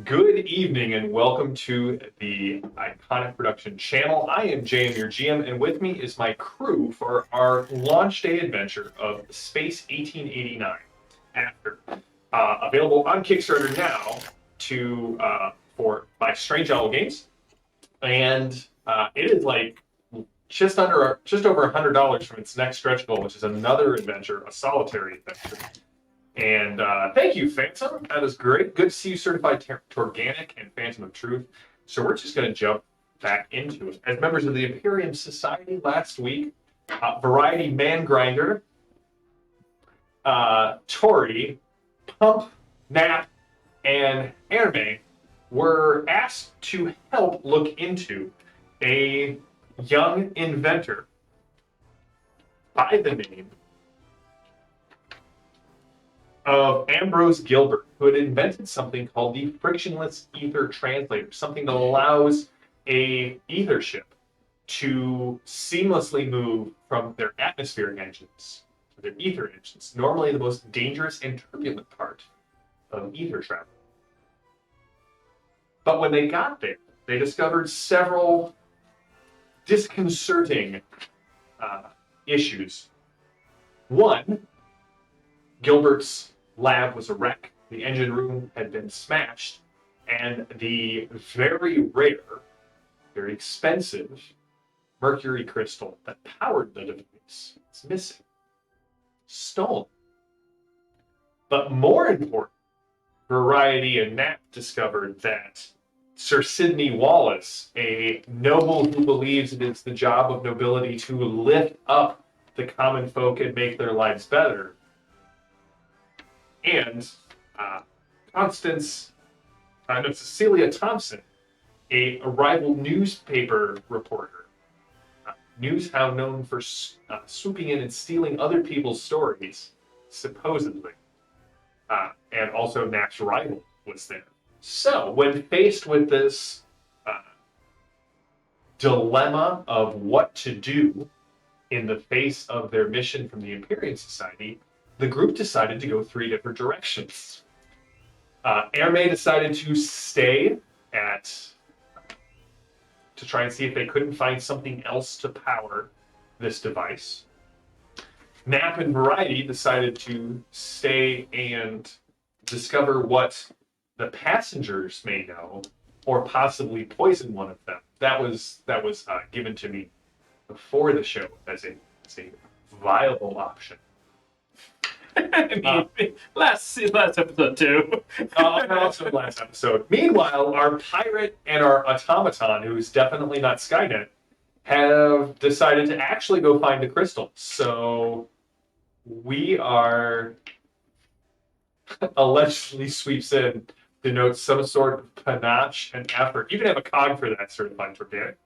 Good evening and welcome to the Iconic Production channel. I am JM, your GM, and with me is my crew for our launch day adventure of Space 1889 After. Available on Kickstarter now for by Strange Owl Games, and it is like just over $100 from its next stretch goal, which is another adventure, a solitary adventure. And thank you, Phantom. That is great. Good to see you certified Torganic and Phantom of Truth. So we're just going to jump back into it. As members of the Imperium Society last week, Variety Man Grinder, Tori, Pump, Nap, and Erme were asked to help look into a young inventor by the name of Ambrose Gilbert, who had invented something called the frictionless ether translator, something that allows a ether ship to seamlessly move from their atmospheric engines to their ether engines, normally the most dangerous and turbulent part of ether travel. But when they got there, they discovered several disconcerting issues. One, Gilbert's lab was a wreck. The engine room had been smashed, and the very rare, very expensive mercury crystal that powered the device is missing. Stolen. But more important, Variety and Nap discovered that Sir Sidney Wallace, a noble who believes it is the job of nobility to lift up the common folk and make their lives better, and Cecilia Thompson, a rival newspaper reporter, newshound known for swooping in and stealing other people's stories, supposedly, and also Nap's rival was there. So, when faced with this dilemma of what to do in the face of their mission from the Imperium Society, the group decided to go three different directions. Erme decided to stay to try and see if they couldn't find something else to power this device. Nap and Variety decided to stay and discover what the passengers may know, or possibly poison one of them. That was given to me before the show as a viable option. Last episode too. Also last episode. Meanwhile, our pirate and our automaton, who's definitely not Skynet, have decided to actually go find the crystal. So we are allegedly sweeps in, denotes some sort of panache and effort. You can have a cog for that, certified organic.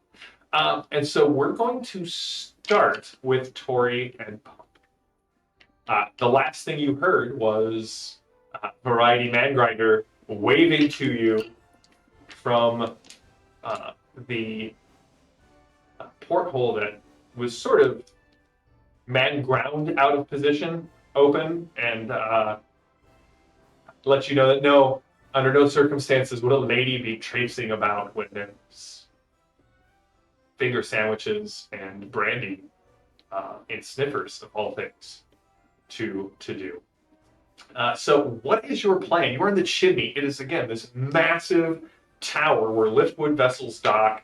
And so we're going to start with Tori and Pump. The last thing you heard was Variety Man Grinder waving to you from the porthole that was sort of man ground out of position, open, and let you know that no, under no circumstances would a lady be traipsing about when there's finger sandwiches and brandy and sniffers of all things to do. So what is your plan? You are in the chimney. It is, again, this massive tower where liftwood vessels dock,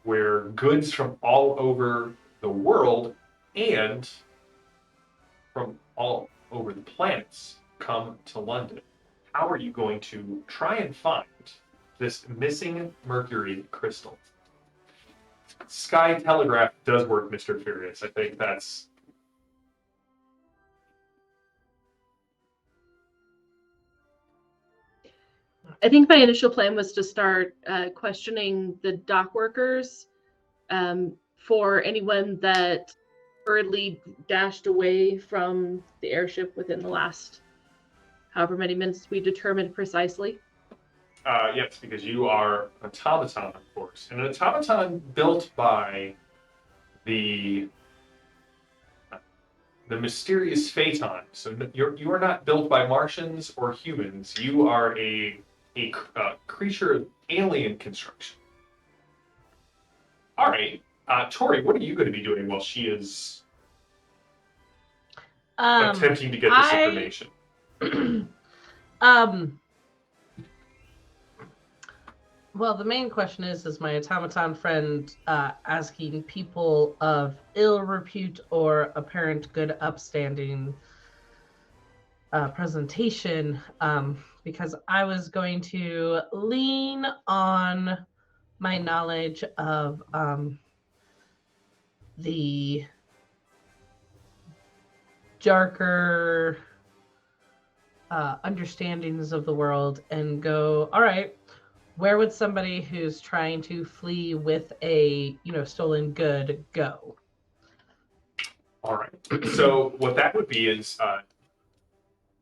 where goods from all over the world and from all over the planets come to London. How are you going to try and find this missing mercury crystal? Sky Telegraph does work, Mr. Furious. I think that's... I think my initial plan was to start questioning the dock workers for anyone that hurriedly dashed away from the airship within the last however many minutes we determined precisely. Yes, because you are an automaton, of course. And an automaton built by the mysterious Phaeton. So you are not built by Martians or humans. You are a a creature of alien construction. All right, Tori, what are you going to be doing while she is attempting to get this information? Well, the main question is my automaton friend asking people of ill repute or apparent good upstanding presentation, because I was going to lean on my knowledge of the darker understandings of the world and go, all right, where would somebody who's trying to flee with a, stolen good go? All right. So what that would be is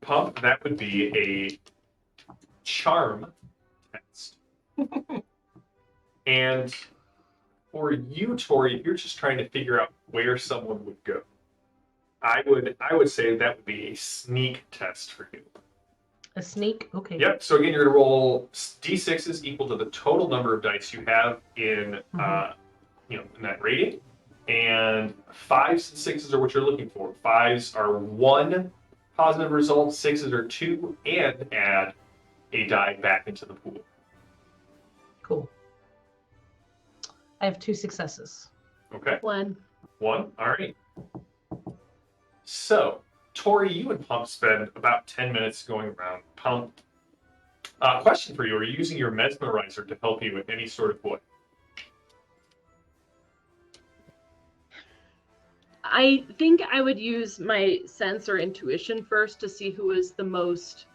Pump. That would be a charm test. And for you, Tori, if you're just trying to figure out where someone would go, I would say that would be a sneak test for you. A sneak? Okay. Yep. So again, you're going to roll d6s equal to the total number of dice you have in in that rating, and 5s and 6s are what you're looking for. 5s are 1 positive result, 6s are 2, and add a die back into the pool. Cool. I have 2 successes. Okay. 1. 1. All right. So, Tori, you and Pump spend about 10 minutes going around. Pump, question for you. Are you using your mesmerizer to help you with any sort of what? I think I would use my sense or intuition first to see who is the most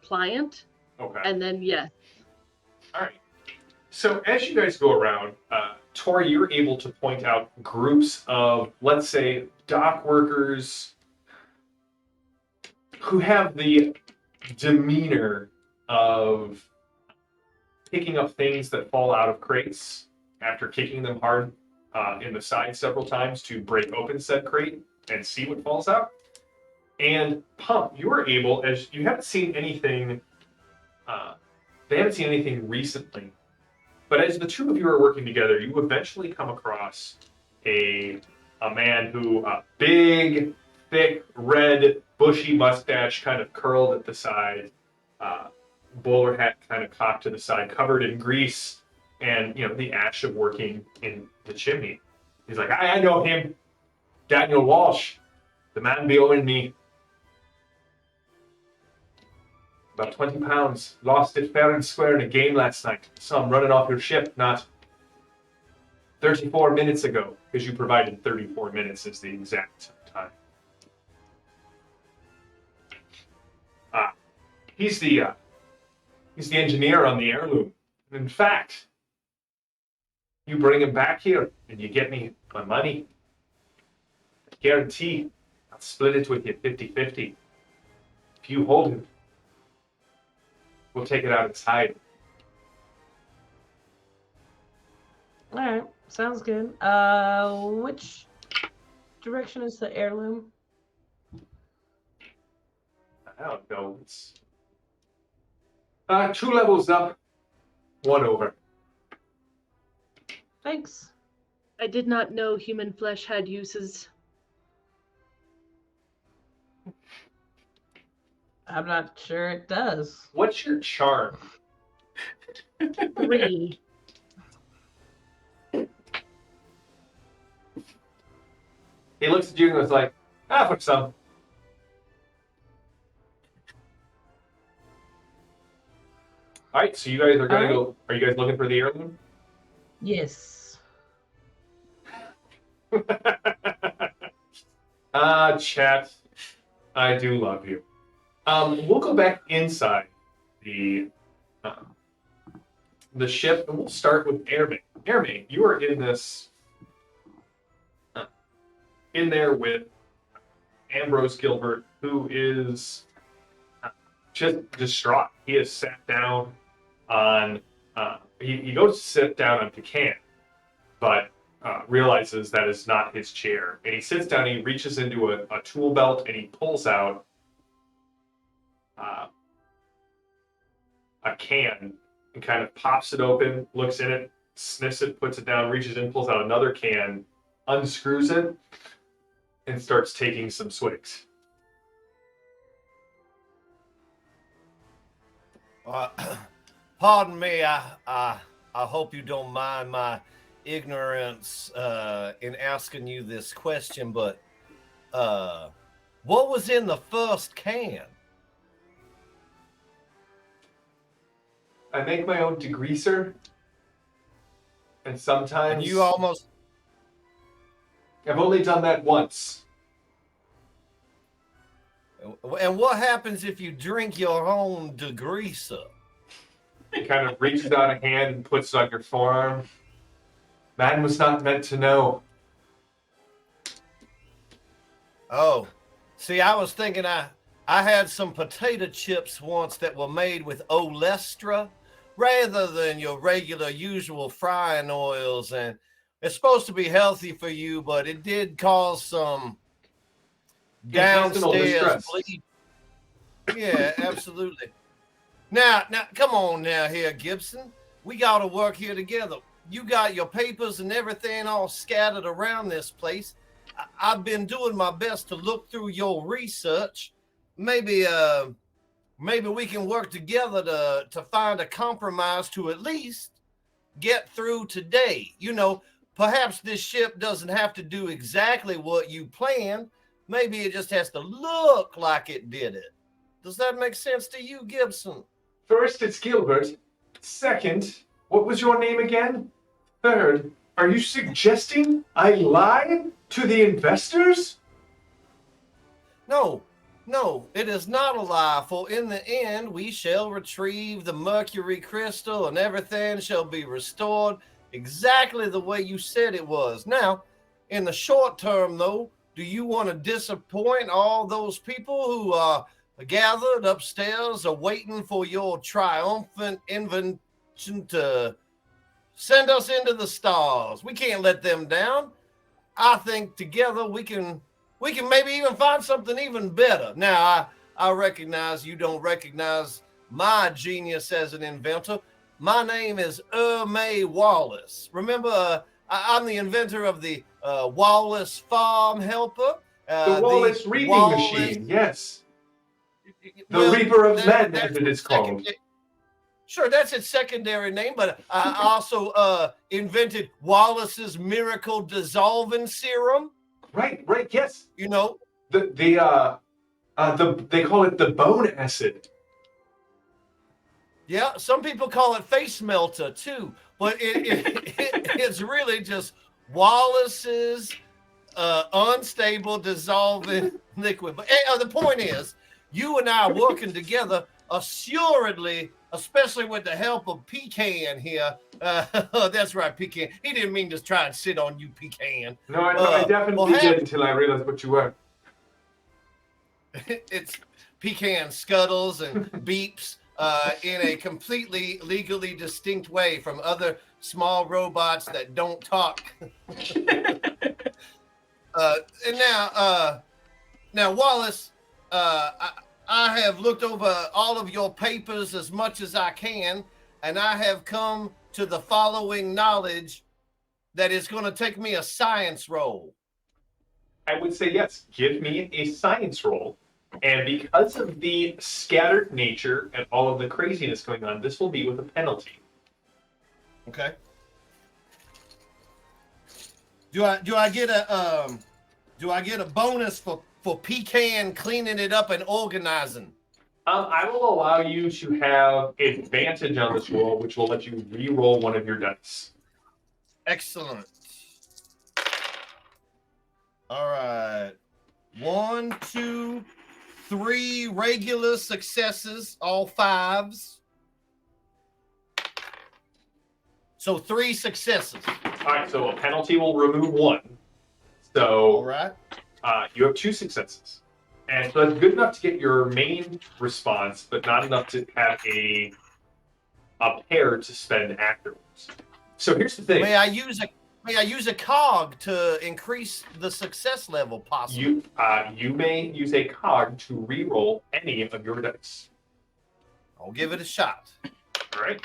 pliant. Okay. And then, yes. All right. So as you guys go around, Tori, you're able to point out groups of, let's say, dock workers who have the demeanor of picking up things that fall out of crates after kicking them hard in the side several times to break open said crate and see what falls out. And Pump, you are able, as you haven't seen anything, they haven't seen anything recently, but as the two of you are working together, you eventually come across a man who, big, thick, red, bushy mustache kind of curled at the side, bowler hat kind of cocked to the side, covered in grease and, the ash of working in the chimney. He's like, I know him, Daniel Walsh, the man be owing me about 20 pounds. Lost it fair and square in a game last night. Saw him running off your ship not 34 minutes ago, because you provided 34 minutes as the exact time. He's the engineer on the heirloom. In fact, you bring him back here and you get me my money. I guarantee I'll split it with you 50-50. If you hold him, we'll take it out its hide. All right, sounds good. Which direction is the heirloom? I don't know. It's 2 levels up, 1 over. Thanks. I did not know human flesh had uses. I'm not sure it does. What's your charm? 3. He looks at you and was like, for some. All right, so you guys are going to go. Are you guys looking for the heirloom? Yes. Chat, I do love you. We'll go back inside the ship, and we'll start with Airmate. Airmate, you are in this, in there with Ambrose Gilbert, who is just distraught. He has sat down on, he goes to sit down on Pecan, but realizes that is not his chair. And he sits down, and he reaches into a tool belt, and he pulls out a can and kind of pops it open, looks in it, sniffs it, puts it down, reaches in, pulls out another can, unscrews it, and starts taking some swigs. Pardon me, I hope you don't mind my ignorance in asking you this question, but what was in the first can? I make my own degreaser, and sometimes And you almost... I've only done that once. And what happens if you drink your own degreaser? He kind of reaches out a hand and puts it on your forearm. Man was not meant to know. Oh, see, I was thinking I had some potato chips once that were made with Olestra rather than your regular usual frying oils, and it's supposed to be healthy for you, but it did cause some Intestinal downstairs distress. bleed. Yeah, absolutely. Now, come on now here, Gibson. We got to work here together. You got your papers and everything all scattered around this place. I've been doing my best to look through your research. Maybe we can work together to find a compromise to at least get through today. You know, perhaps this ship doesn't have to do exactly what you planned. Maybe it just has to look like it did it. Does that make sense to you, Gibson? First, it's Gilbert. Second, what was your name again? Third, are you suggesting I lie to the investors? No, it is not a lie, for in the end we shall retrieve the mercury crystal and everything shall be restored exactly the way you said it was. Now, in the short term, though, do you want to disappoint all those people who are gathered upstairs are waiting for your triumphant invention to send us into the stars? We can't let them down. I think together we can maybe even find something even better. Now, I recognize you don't recognize my genius as an inventor. My name is May Wallace. Remember, I'm the inventor of the Wallace Farm Helper. The Wallace reaping Wallace machine, yes. The Well, Reaper of Men, that's as it is called. Sure, that's its secondary name, but I also invented Wallace's Miracle Dissolving Serum. Right, yes. You know, They call it the bone acid. yeah, some people call it face melter too, but it's really just Wallace's unstable dissolving liquid. But the point is, you and I are working together assuredly, especially with the help of Pecan here. That's right, Pecan. He didn't mean to try and sit on you, Pecan. No, I definitely did until I realized what you were. It's Pecan scuttles and beeps in a completely legally distinct way from other small robots that don't talk. And now, Wallace, I have looked over all of your papers as much as I can, and I have come to the following knowledge that it's going to take me a science roll. I would say yes. Give me a science roll. And because of the scattered nature and all of the craziness going on, this will be with a penalty. Okay. Do I get a bonus for Pecan cleaning it up and organizing? I will allow you to have advantage on this roll, which will let you re-roll one of your dice. Excellent. All right. 1, 2, 3 regular successes, all 5s. So 3 successes. All right, so a penalty will remove 1. All So right. you have 2 successes. And so that's good enough to get your main response, but not enough to have a pair to spend afterwards. So here's the thing. May I use a cog to increase the success level possibly? You may use a cog to re-roll any of your dice. I'll give it a shot. All right.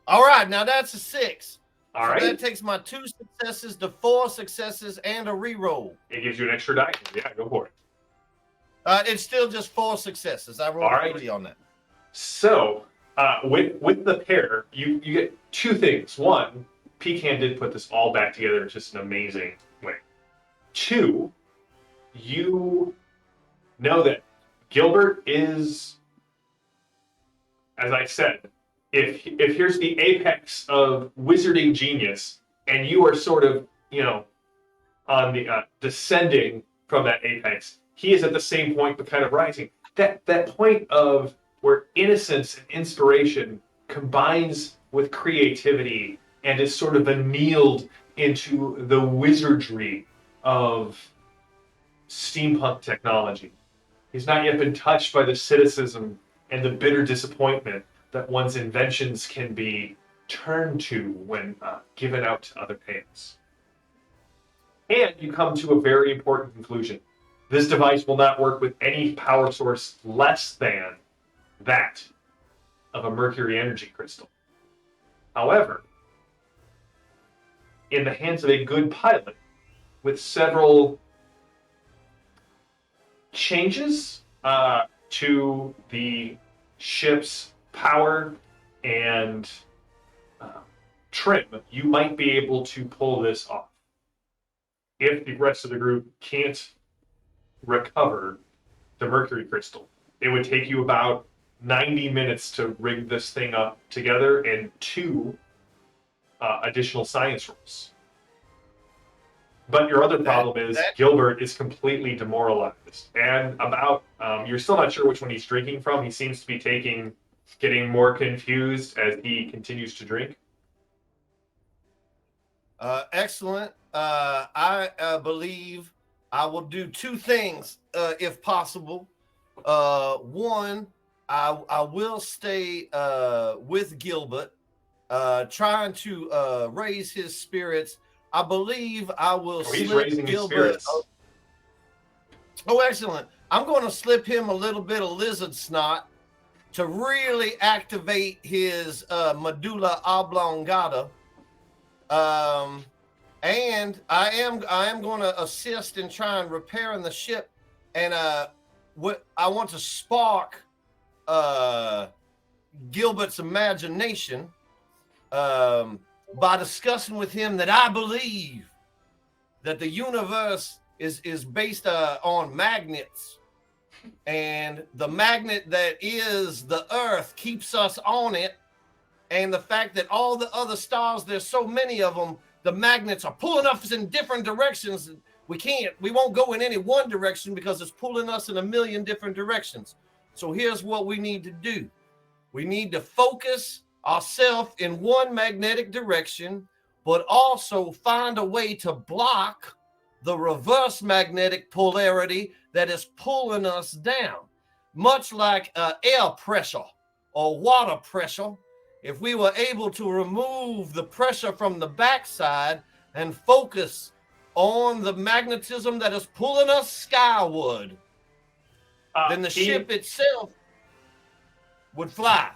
All right, now that's a 6. All So right. that takes my 2 successes to 4 successes and a reroll. It gives you an extra die. Yeah, go for it. It's still just 4 successes. I rolled All a right. 3 on that. So, with the pair, you get 2 things. 1, Pecan did put this all back together in just an amazing way. 2, you know that Gilbert is, as I said, if here's the apex of wizarding genius, and you are sort of, on the descending from that apex, he is at the same point but kind of rising. That point of where innocence and inspiration combines with creativity and is sort of annealed into the wizardry of steampunk technology. He's not yet been touched by the cynicism and the bitter disappointment that one's inventions can be turned to when given out to other hands. And you come to a very important conclusion. This device will not work with any power source less than that of a mercury energy crystal. However, in the hands of a good pilot, with several changes to the ship's power and trim, you might be able to pull this off. If the rest of the group can't recover the mercury crystal, it would take you about 90 minutes to rig this thing up together and 2 additional science rolls. But your other problem is Gilbert is completely demoralized. And you're still not sure which one he's drinking from. He seems to be getting more confused as he continues to drink. Excellent. I believe I will do 2 things if possible. 1, I will stay with Gilbert, trying to raise his spirits. I believe I will he's slip raising his Gilbert. spirits. Oh, excellent. I'm going to slip him a little bit of lizard snot to really activate his medulla oblongata. And I am going to assist in trying repairing the ship. And I want to spark Gilbert's imagination by discussing with him that I believe that the universe is based on magnets, and the magnet that is the Earth keeps us on it, and the fact that all the other stars, there's so many of them, the magnets are pulling us in different directions. We won't go in any one direction because it's pulling us in a million different directions. So here's what we need to do. We need to focus ourselves in one magnetic direction, but also find a way to block the reverse magnetic polarity that is pulling us down, much like air pressure or water pressure. If we were able to remove the pressure from the backside and focus on the magnetism that is pulling us skyward, then the ship itself would fly.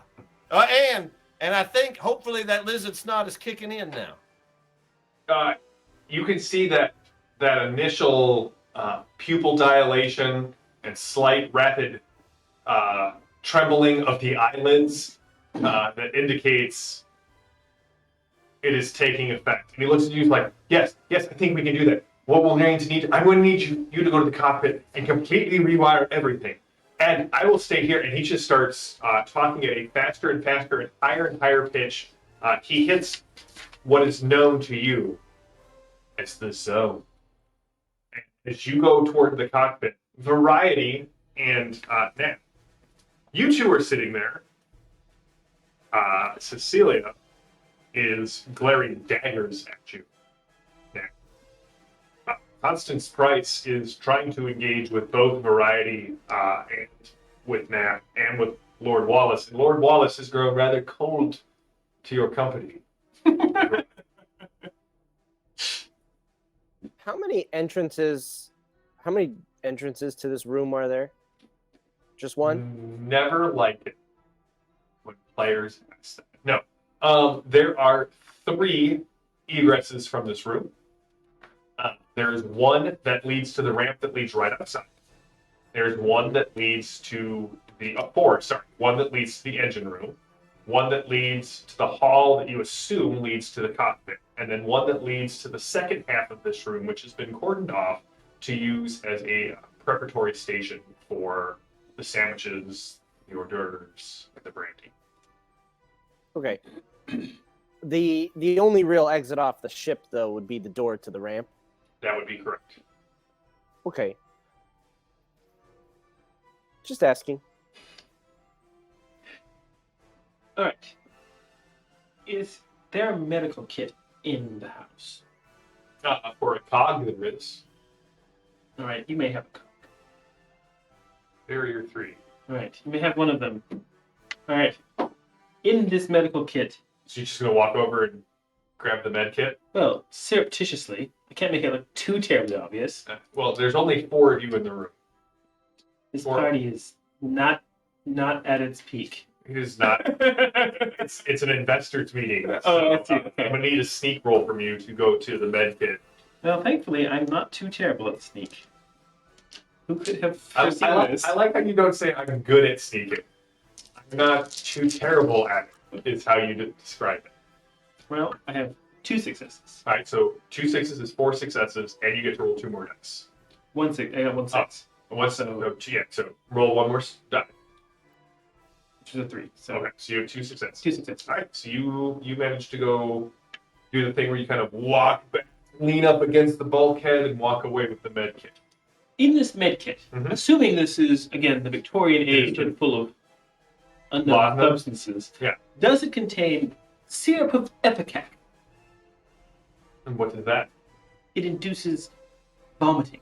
And I think hopefully that lizard snot is kicking in now. You can see that initial pupil dilation and slight rapid trembling of the eyelids that indicates it is taking effect. And he looks at you like, yes, I think we can do that. What we're going to need, I'm going to need you to go to the cockpit and completely rewire everything. And I will stay here. And he just starts talking at a faster and faster and higher pitch. He hits what is known to you as the zone. And as you go toward the cockpit, Variety and Nat, you two are sitting there. Cecilia is glaring daggers at you. Now, Constance Price is trying to engage with both Variety and with Nat and with Lord Wallace. And Lord Wallace has grown rather cold to your company. How many entrances to this room are there? Just one? Never liked it. players. No. There are 3 egresses from this room. There is one that leads to the ramp that leads right outside. There's one that leads to the 4. Sorry, one that leads to the engine room. One that leads to the hall that you assume leads to the cockpit, and then one that leads to the second half of this room, which has been cordoned off to use as a preparatory station for the sandwiches, the hors d'oeuvres, and the brandy. Okay. The only real exit off the ship, though, would be the door to the ramp. That would be correct. Okay. Just asking. All right. Is there a medical kit in the house? For a cog, there is. All right, you may have a cog. Barrier 3. All right, you may have one of them. All right. In this medical kit, So you're just going to walk over and grab the med kit? well, surreptitiously, I can't make it look too terribly obvious. Well, there's only 4 of you in the room. This Or- party is not at its peak. It is not. It's an investors meeting. Oh, I see. I'm going to need a sneak roll from you to go to the med kit. Well, thankfully, I'm not too terrible at sneak. Who could have I foreseen this? like how you don't say I'm good at sneaking. I'm not too terrible at it, is how you describe it. Well, I have 2 successes. All right, so 2 6s is 4 successes, and you get to roll 2 more dice. 1 6. I got 1 6. So roll 1 more die. Which is a 3. So Okay, so you have 2 successes. 2 successes. All right, so you managed to go do the thing where you kind of walk back, lean up against the bulkhead, and walk away with the med kit. In this med kit, Mhm. assuming this is, again, the Victorian age Yes, and full of unknown Laudanum. substances, Yeah. does it contain syrup of ipecac? And what is that? It induces vomiting.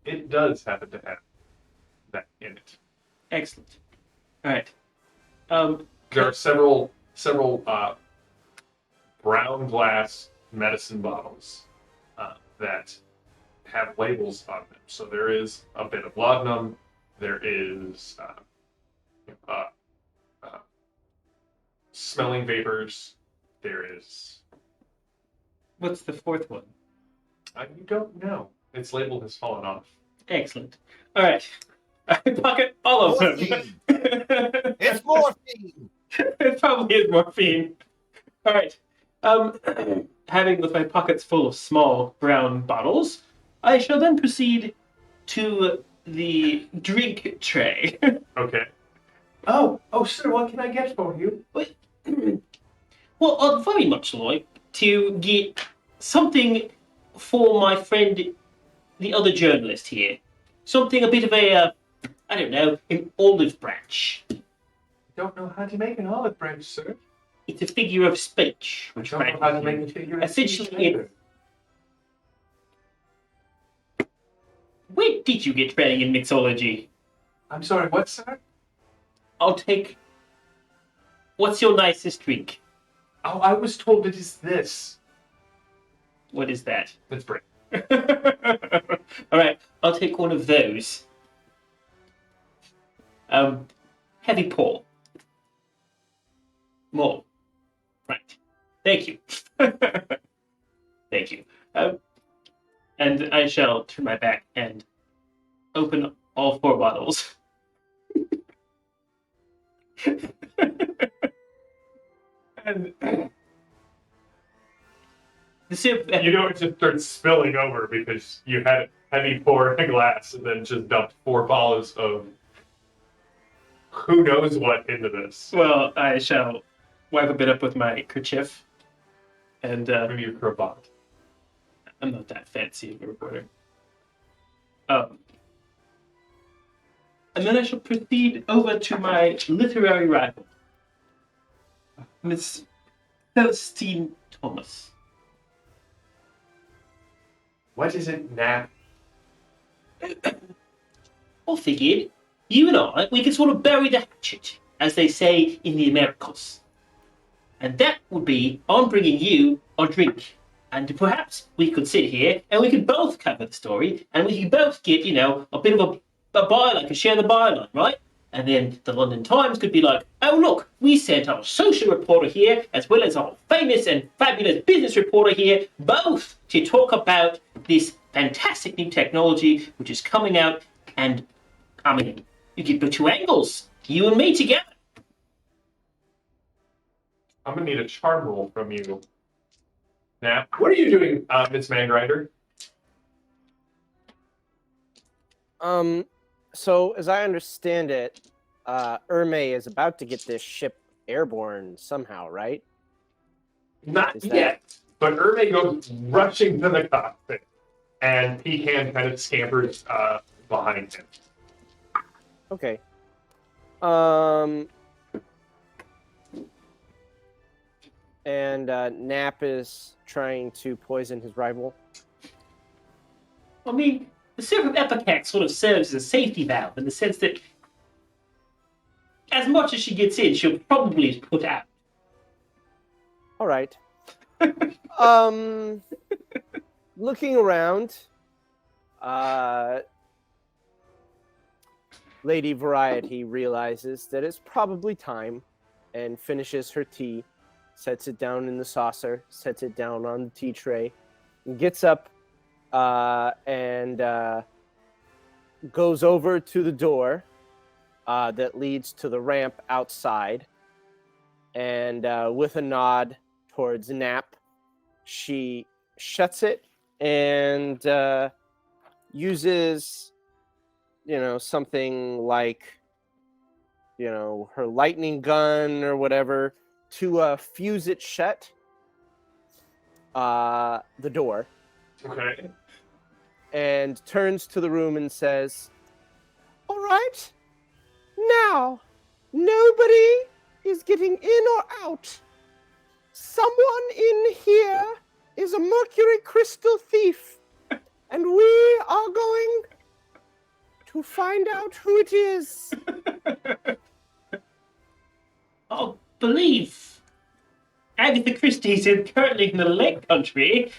It does happen to have that in it. Excellent. All right. There are several brown glass medicine bottles that have labels on them. So there is a bit of laudanum. There is smelling vapors. There is. What's the 4th one? You don't know. Its label has fallen off. Excellent. All right. I pocket all of them. Morphine. It's morphine. It probably is morphine. All right. Having with my pockets full of small brown bottles, I shall then proceed to the drink tray. Okay. Oh, sir, what can I get for you? Well, I'd very much like to get something for my friend, the other journalist here. Something a bit of a, I don't know, an olive branch. Don't know how to make an olive branch, sir. It's a figure of speech. I Which don't know how to make a figure. of Essentially, speech either. Where did you get training in mixology? I'm sorry, what, sir? I'll take... What's your nicest drink? Oh, I was told it is this. What is that? That's great. All right, I'll take one of those. Heavy pour. More. Right. Thank you. Thank you. And I shall turn my back and open all 4 bottles. And the syrup. You know, it just starts spilling over because you had a heavy pour in a glass and then just dumped 4 bottles of who knows what into this. Well, I shall wipe a bit up with my kerchief. And Maybe your cravat. I'm not that fancy of a reporter. And then I shall proceed over to my literary rival, Miss Celestine Thomas. What is it now? I figured you and I, we could sort of bury the hatchet, as they say in the Americas. And that would be, I'm bringing you a drink. And perhaps we could sit here and we could both cover the story and we could both get, you know, a bit of a byline, could share the byline, right? And then the London Times could be like, oh look, we sent our social reporter here, as well as our famous and fabulous business reporter here, both to talk about this fantastic new technology which is coming out. And I mean, you could put 2 angles, you and me together. I'm gonna need a charm roll from you. Now, what are you doing, Miss Mangrinder? So as I understand it, Erme is about to get this ship airborne somehow, right? Not Is that- yet, but Erme goes rushing to the cockpit, and Pecan kind of scampers behind him. Okay. And Nap is trying to poison his rival. I mean, the serum Epicac sort of serves as a safety valve in the sense that as much as she gets in, she'll probably put out. All right. Looking around, Lady Variety realizes that it's probably time and finishes her tea, sets it down in the saucer, sets it down on the tea tray, and gets up and goes over to the door that leads to the ramp outside. And with a nod towards Nap, she shuts it and uses, something like, her lightning gun or whatever to fuse it shut, the door. Okay. And turns to the room and says, all right, now, nobody is getting in or out. Someone in here is a mercury crystal thief, and we are going to find out who it is. I believe Agatha Christie's currently in the Lake Country.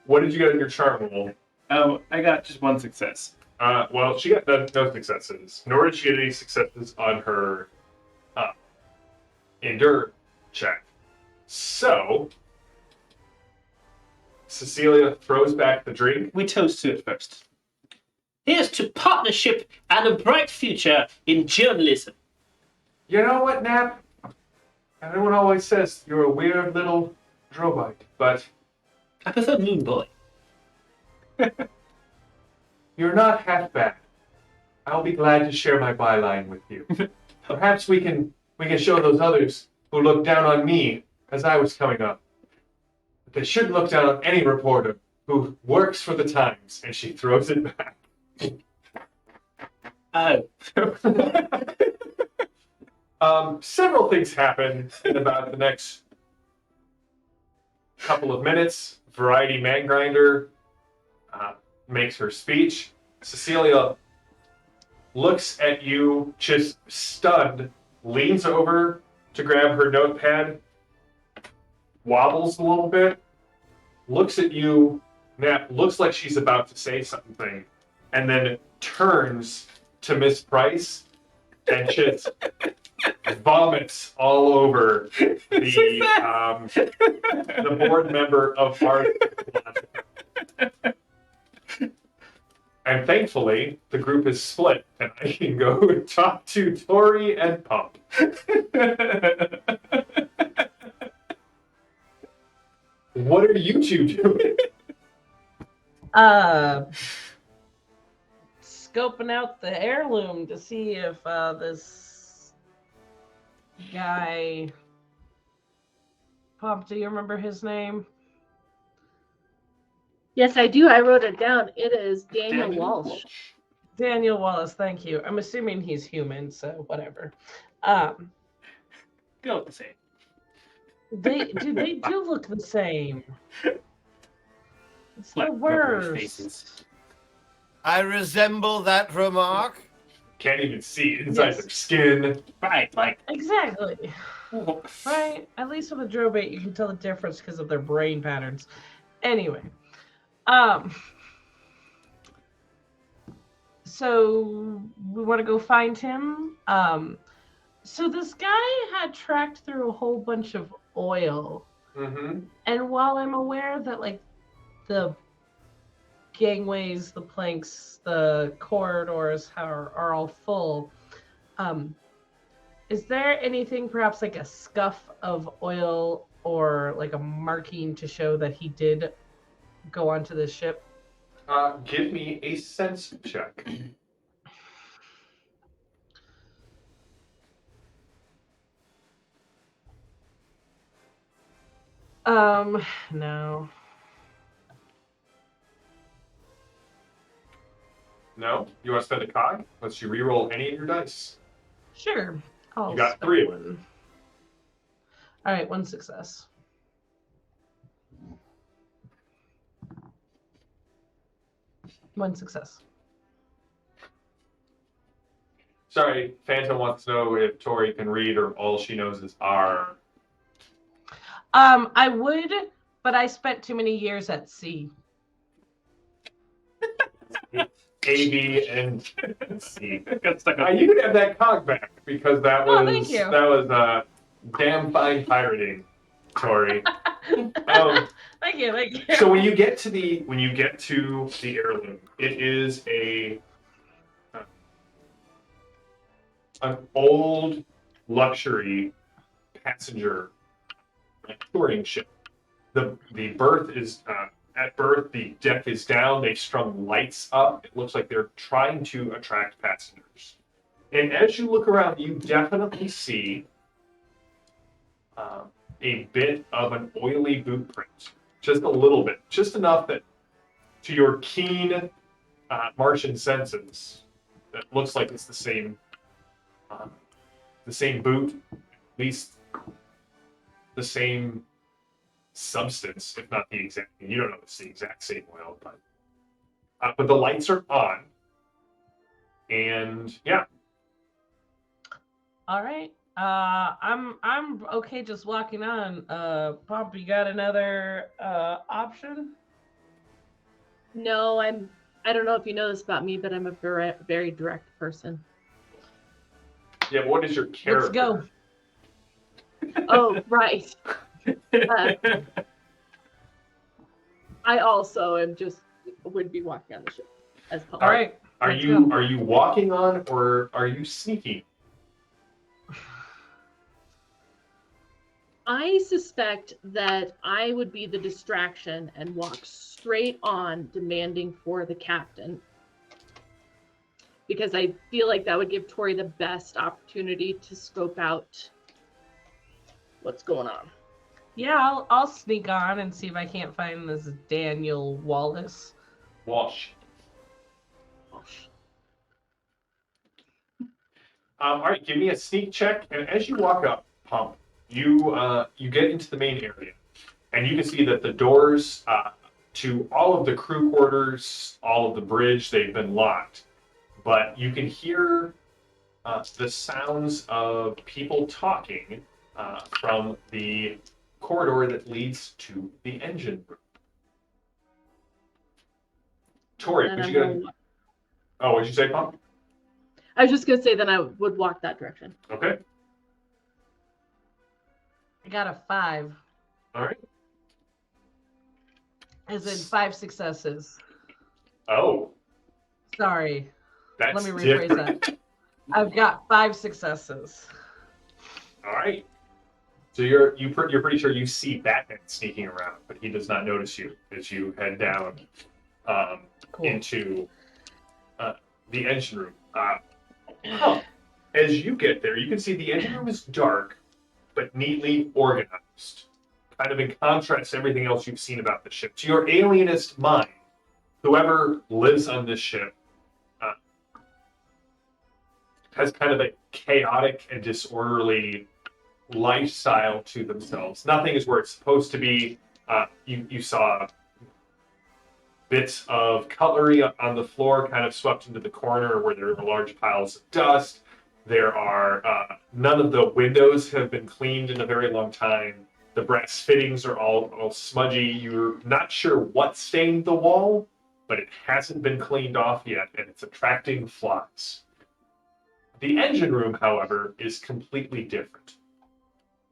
What did you get in your charm roll? Oh, I got just 1 success. Well, she got no successes, nor did she get any successes on her endure check. So, Cecilia throws back the drink. We toast to it first. Here's to partnership and a bright future in journalism. You know what, Nap? Everyone always says you're a weird little drobite, but I prefer Moon Boy. you're not half bad. I'll be glad to share my byline with you. Perhaps we can show those others who looked down on me as I was coming up. But they shouldn't look down on any reporter who works for the Times. And she throws it back. Oh. Several things happen in about the next couple of minutes. Variety Mangrinder makes her speech. Cecilia looks at you, just stunned, leans over to grab her notepad, wobbles a little bit, looks at you, Nap, looks like she's about to say something, and then turns to Miss Price and just vomits all over the board member of art. And thankfully, the group is split, and I can go talk to Tori and Pump. What are you two doing? Scoping out the heirloom to see if this guy, Pump, do you remember his name? Yes, I do. I wrote it down. It is Daniel Walsh. Daniel Wallace, thank you. I'm assuming he's human, so whatever. Go with the same. They do look the same. It's the Like rubbery worst. faces. I resemble that remark. Can't even see inside Yes. their skin. Right, like. Exactly. Right? At least with a drobate, you can tell the difference because of their brain patterns. Anyway, So we want to go find him. So this guy had tracked through a whole bunch of oil. Mm-hmm. And while I'm aware that like the gangways, the planks, the corridors are all full, is there anything perhaps like a scuff of oil or like a marking to show that he did go onto this ship? Give me a sense check. No. No? You want to spend a cog? Let's you re-roll any of your dice. Sure. I'll You got spend 3 of one. All right, 1 success. One success. Sorry, Phantom wants to know if Tori can read or all she knows is R. I would, but I spent too many years at sea. A, B, and C. Got stuck You on. can have that cog back because that was Oh, thank you. damn fine pirating, Tori. Thank you. So when you get to the heirloom, it is an old luxury passenger touring ship. The berth is at birth, the deck is down. They've strung lights up. It looks like they're trying to attract passengers. And as you look around, you definitely see a bit of an oily boot print. Just a little bit. Just enough that, to your keen Martian senses, that looks like it's the same boot, at least the same substance, if not the exact. You don't know if it's the exact same oil, but the lights are on, and yeah. All right. I'm okay just walking on. Pomp, you got another option? No, I don't know if you know this about me, but I'm a very direct person. Yeah, but what is your character? Let's go. Oh, right. I also would be walking on the ship as Paul. All right. Are let's you go. walking on or are you sneaking? I suspect that I would be the distraction and walk straight on, demanding for the captain. Because I feel like that would give Tori the best opportunity to scope out what's going on. Yeah, I'll sneak on and see if I can't find this Daniel Wallace. Walsh. All right, give me a sneak check, and as you walk up, Pump, you get into the main area, and you can see that the doors to all of the crew quarters, all of the bridge, they've been locked. But you can hear the sounds of people talking from the corridor that leads to the engine room. Tori, Then would I'm you gonna go? Oh, what'd you say, Pump? I was just gonna say that I would walk that direction. Okay. I got a 5. All right. As in 5 successes. Oh, Sorry. that's Let me rephrase different. I've got 5 successes. All right. So you're pretty sure you see Batman sneaking around, but he does not notice you as you head down Cool. into the engine room. As you get there, you can see the engine room is dark, but neatly organized, kind of in contrast to everything else you've seen about the ship. To your alienist mind, whoever lives on this ship has kind of a chaotic and disorderly lifestyle to themselves. Nothing is where it's supposed to be. You saw bits of cutlery on the floor kind of swept into the corner where there are large piles of dust. There are none of the windows have been cleaned in a very long time. The brass fittings are all smudgy. You're not sure what stained the wall, but it hasn't been cleaned off yet, and it's attracting flies. The engine room, however, is completely different.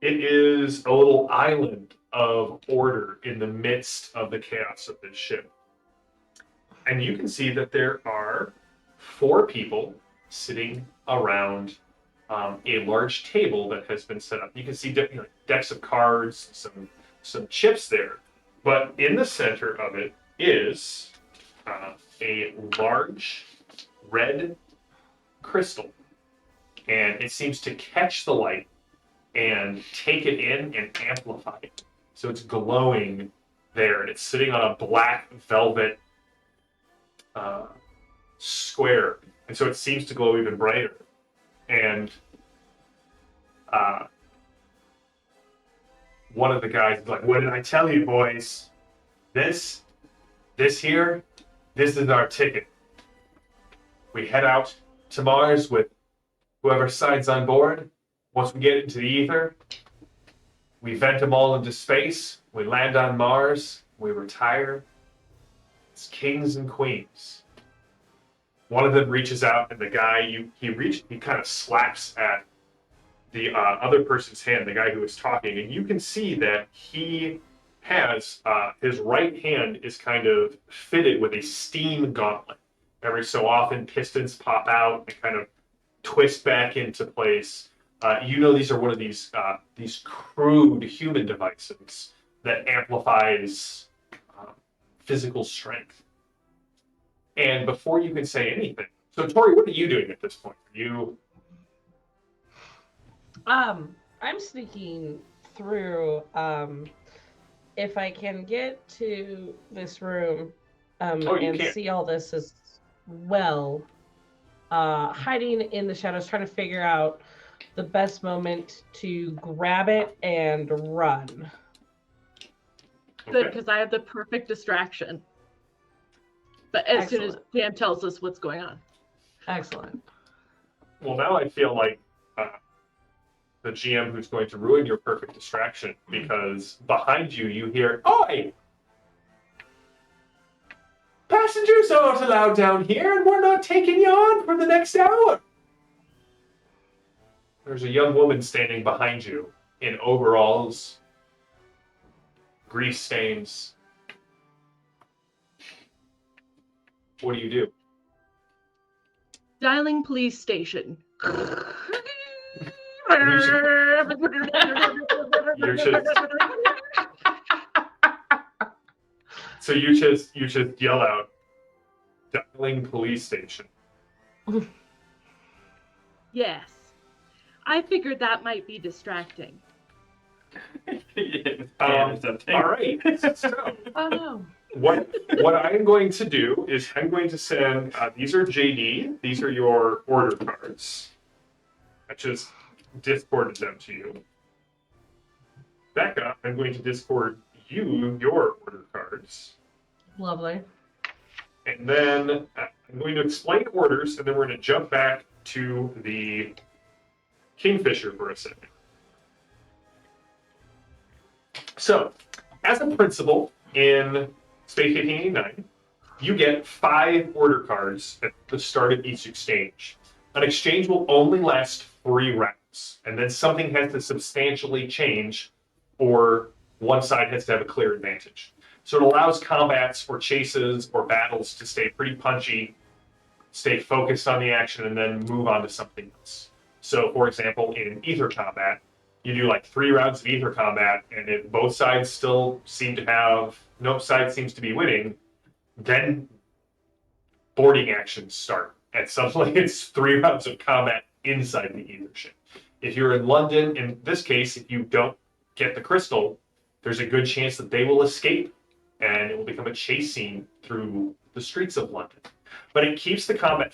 It is a little island of order in the midst of the chaos of this ship. And you can see that there are 4 people sitting around a large table that has been set up. You can see decks of cards, some chips there. But in the center of it is a large red crystal. And it seems to catch the light and take it in and amplify it. So it's glowing there, and it's sitting on a black velvet square, and so it seems to glow even brighter. And one of the guys is like, "What did I tell you, boys? This here, this is our ticket. We head out to Mars with whoever signs on board. Once we get into the ether, we vent them all into space. We land on Mars. We retire. It's kings and queens." One of them reaches out, and the guy he kind of slaps at the other person's hand, the guy who was talking, and you can see that he has his right hand is kind of fitted with a steam gauntlet. Every so often, pistons pop out and kind of twist back into place. These are one of these crude human devices that amplifies physical strength. And before you can say anything, so Tori, what are you doing at this point? I'm sneaking through. If I can get to this room and see all this as well, hiding in the shadows, trying to figure out the best moment to grab it and run. Good, because I have the perfect distraction. But as soon as Pam tells us what's going on. Excellent. Well, now I feel like the GM who's going to ruin your perfect distraction, because behind you, you hear, "Oi! Passengers aren't allowed down here, and we're not taking you on for the next hour." There's a young woman standing behind you in overalls, grease stains. What do you do? Dialing police station. You're just so you just yell out, "Dialing police station." Yes. I figured that might be distracting. All right. So Oh no. what I'm going to do is I'm going to send these are JD. These are your order cards. I just discorded them to you. Becca, I'm going to discord you your order cards. Lovely. And then I'm going to explain orders, and then we're going to jump back to the Kingfisher for a second. So, as a principal in Space 1889, you get 5 order cards at the start of each exchange. An exchange will only last 3 rounds, and then something has to substantially change, or one side has to have a clear advantage. So it allows combats or chases or battles to stay pretty punchy, stay focused on the action, and then move on to something else. So, for example, in ether combat, you do like 3 rounds of ether combat, and if both sides still seem to have, no side seems to be winning, then boarding actions start. At some point, it's 3 rounds of combat inside the ether ship. If you're in London, in this case, if you don't get the crystal, there's a good chance that they will escape, and it will become a chase scene through the streets of London. But it keeps the combat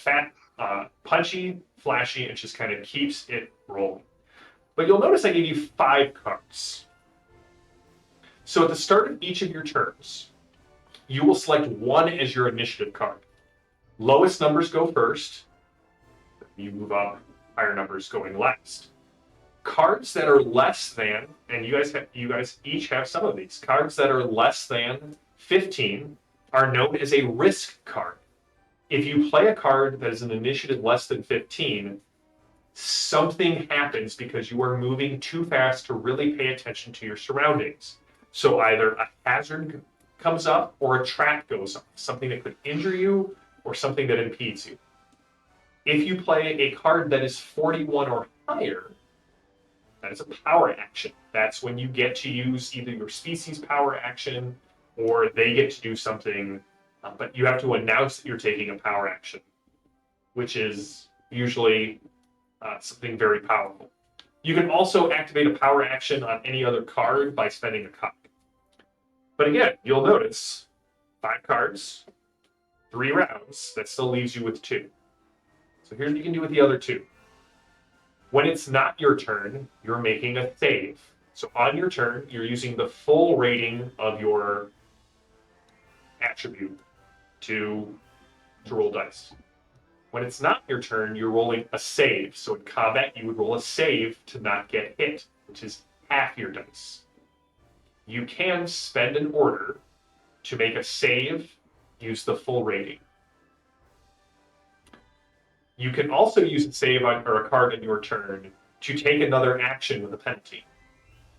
punchy, flashy, and just kind of keeps it rolling. But you'll notice I gave you 5 cards. So at the start of each of your turns, you will select 1 as your initiative card. Lowest numbers go first. You move up, higher numbers going last. Cards that are less than, and you guys each have some of these, cards that are less than 15 are known as a risk card. If you play a card that is an initiative less than 15, something happens because you are moving too fast to really pay attention to your surroundings. So either a hazard comes up or a trap goes off, something that could injure you or something that impedes you. If you play a card that is 41 or higher, that is a power action. That's when you get to use either your species power action or they get to do something, but you have to announce that you're taking a power action, which is usually something very powerful. You can also activate a power action on any other card by spending a copy. But again, you'll notice 5 cards, 3 rounds, that still leaves you with 2. So here's what you can do with the other 2. When it's not your turn, you're making a save. So on your turn, you're using the full rating of your attribute to roll dice. When it's not your turn, you're rolling a save. So in combat, you would roll a save to not get hit, which is half your dice. You can spend an order to make a save, use the full rating. You can also use a save or a card in your turn to take another action with a penalty.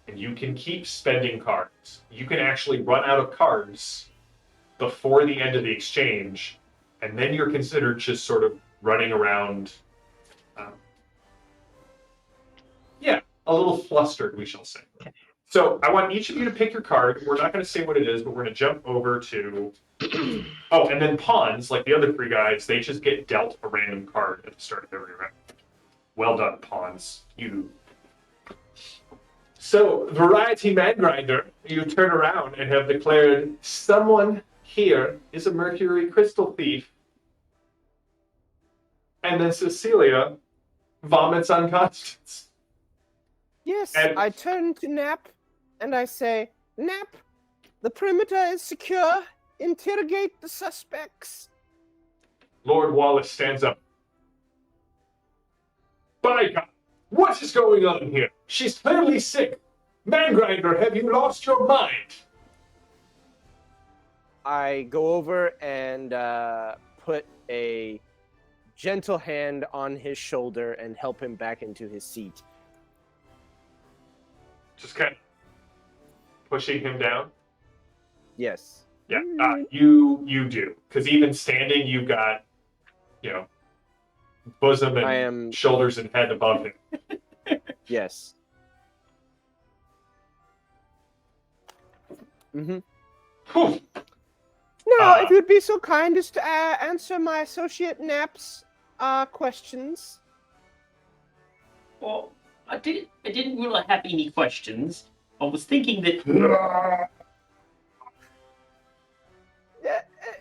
And you can keep spending cards. You can actually run out of cards before the end of the exchange, and then you're considered just sort of running around, a little flustered, we shall say. So I want each of you to pick your card. We're not going to say what it is, but we're going to jump over to... Oh, and then pawns, like the other 3 guys, they just get dealt a random card at the start of every round. Well done, pawns. You. So, Variety Mangrinder, you turn around and have declared, someone here is a mercury crystal thief. And then Cecilia vomits on Constance. Yes, And- I turn to Nap and I say, Nap, the perimeter is secure. Interrogate the suspects. Lord Wallace stands up. By God, what is going on here? She's clearly sick. Mangrinder, have you lost your mind? I go over and put a gentle hand on his shoulder and help him back into his seat. Just kind of pushing him down? Yes. Yeah, you do. Because even standing, you've got, bosom and shoulders and head above him. Yes. Mm-hmm. Whew. Now, if you'd be so kind as to answer my associate Nap's questions. Well, I didn't really have any questions. I was thinking that...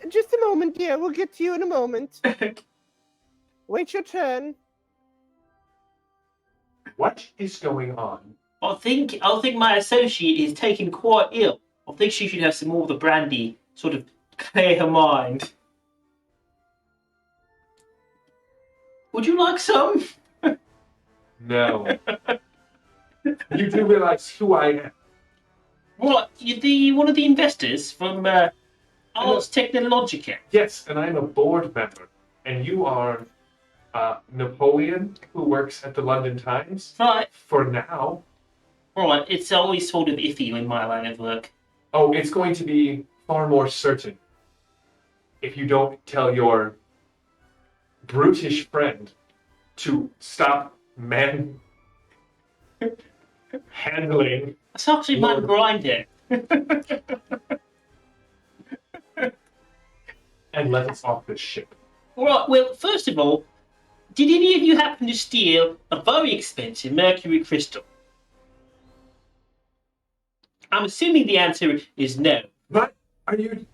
Just a moment, dear. We'll get to you in a moment. Wait your turn. What is going on? I think my associate is taken quite ill. I think she should have some more of the brandy, sort of clear her mind. Would you like some? No. You do realize who I am? What? You're one of the investors from Ars Technologica? Yes, and I'm a board member. And you are Napoleon, who works at the London Times? Right. For now. Right, it's always sort of iffy in my line of work. Oh, it's going to be far more certain if you don't tell your brutish friend to stop handling. It's actually my grinder. And let us off this ship. Right, well, first of all, did any of you happen to steal a very expensive mercury crystal? I'm assuming the answer is no. What are you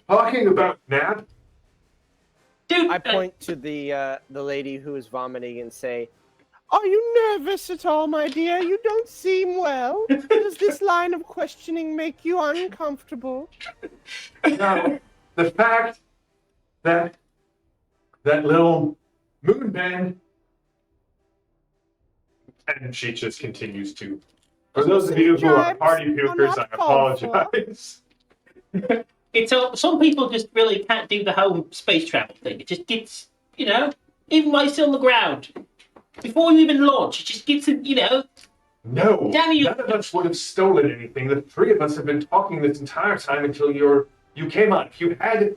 talking about, Nab? Dude, I point to the lady who is vomiting and say, "Are you nervous at all, my dear? You don't seem well. Does this line of questioning make you uncomfortable?" Now, the fact that little moon band, and she just continues to. For those of you who are party pukers, I apologize. It's some people just really can't do the whole space travel thing. It just gets, even while you're still on the ground, before you even launch, it just gets, No, Damn you. none of us would have stolen anything. The three of us have been talking this entire time until you came on. If you had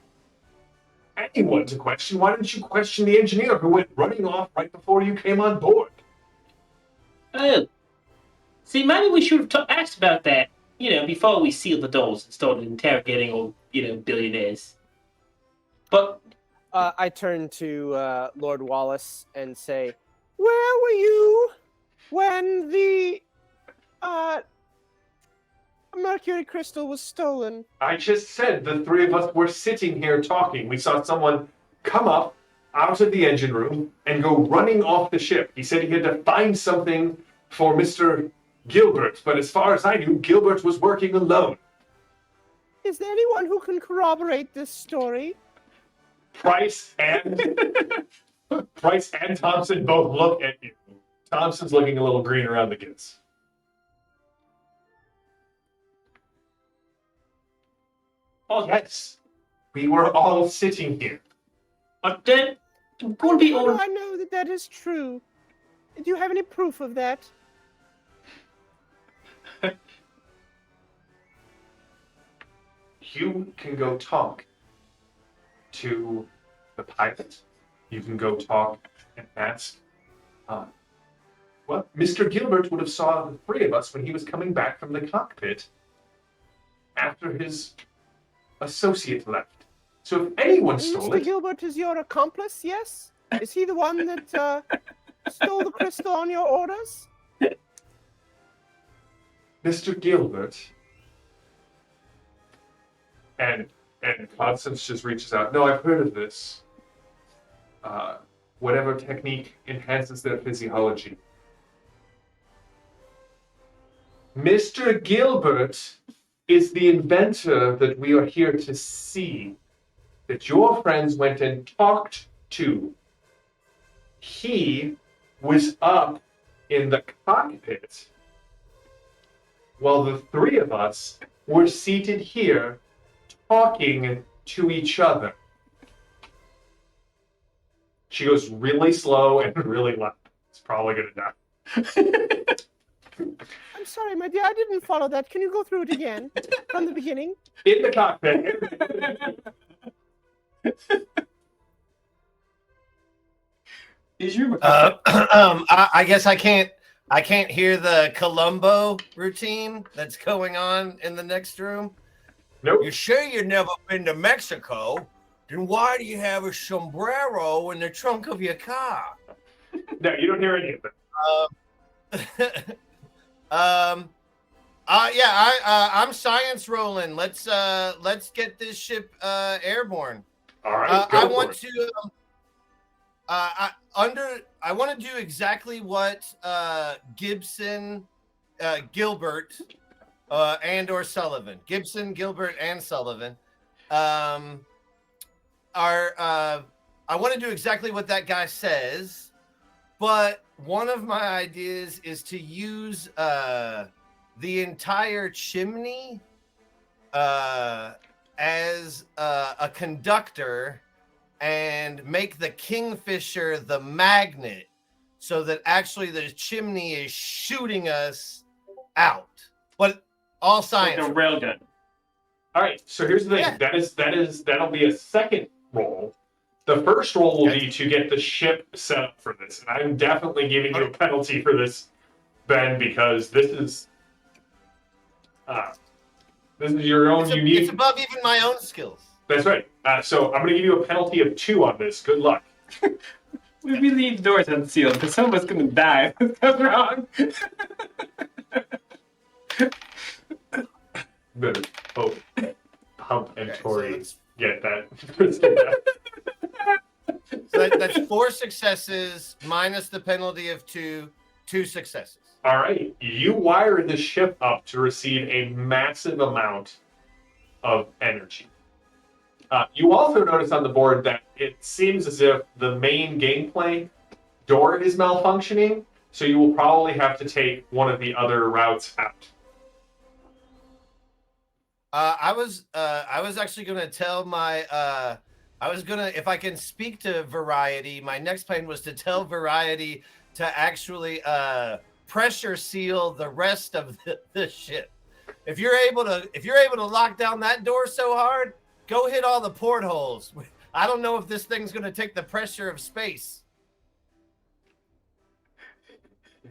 anyone to question, why didn't you question the engineer who went running off right before you came on board? Oh. See, maybe we should have asked about that, before we sealed the doors and started interrogating all, billionaires. But I turn to Lord Wallace and say, "Where were you when the mercury crystal was stolen?" I just said the three of us were sitting here talking. We saw someone come up out of the engine room and go running off the ship. He said he had to find something for Mr. Gilbert, but as far as I knew, Gilbert was working alone. Is there anyone who can corroborate this story? Price and Thompson both look at you. Thompson's looking a little green around the gills. Oh yes, we were all sitting here. But then, going to be How all. do I know that is true? Do you have any proof of that? You can go talk to the pilot. You can go talk and ask. Well, Mr. Gilbert would have saw the three of us when he was coming back from the cockpit after his associate left. So if anyone stole Mr. it, Gilbert is your accomplice, yes? Is he the one that stole the crystal on your orders? Mr. Gilbert and Constance just reaches out. No, I've heard of this. Whatever technique enhances their physiology. Mr. Gilbert is the inventor that we are here to see, that your friends went and talked to. He was up in the cockpit while the three of us were seated here talking to each other. She goes really slow and really loud. It's probably going to die. I'm sorry, my dear, I didn't follow that. Can you go through it again from the beginning? In the cockpit. Is your I guess I can't hear the Columbo routine that's going on in the next room. Nope. You sure you've never been to Mexico? Then why do you have a sombrero in the trunk of your car? No, you don't hear any of it. I'm science rolling. Let's get this ship airborne. All right, I want to I want to do exactly what Gilbert and or Sullivan. Gibson, Gilbert, and Sullivan I want to do exactly what that guy says, but one of my ideas is to use the entire chimney as a conductor and make the Kingfisher the magnet so that actually the chimney is shooting us out. But all science. like a railgun? All right, so here's the thing. Yeah. That'll be a second roll. The first roll will be to get the ship set up for this, and I'm definitely giving you a penalty for this, Ben, because this is your own unique. It's above even my own skills. That's right. So I'm going to give you a penalty of 2 on this. Good luck. We really need the doors unsealed because some of us going to die if this goes wrong. Better hope Hump and Tori So get that. that's 4 successes minus the penalty of 2 successes. All right, you wire the ship up to receive a massive amount of energy. You also notice on the board that it seems as if the main gameplay door is malfunctioning, so you will probably have to take one of the other routes out. I was actually gonna tell my if I can speak to Variety, my next plan was to tell Variety to actually pressure seal the rest of the ship. If you're able to lock down that door so hard, go hit all the portholes. I don't know if this thing's gonna take the pressure of space.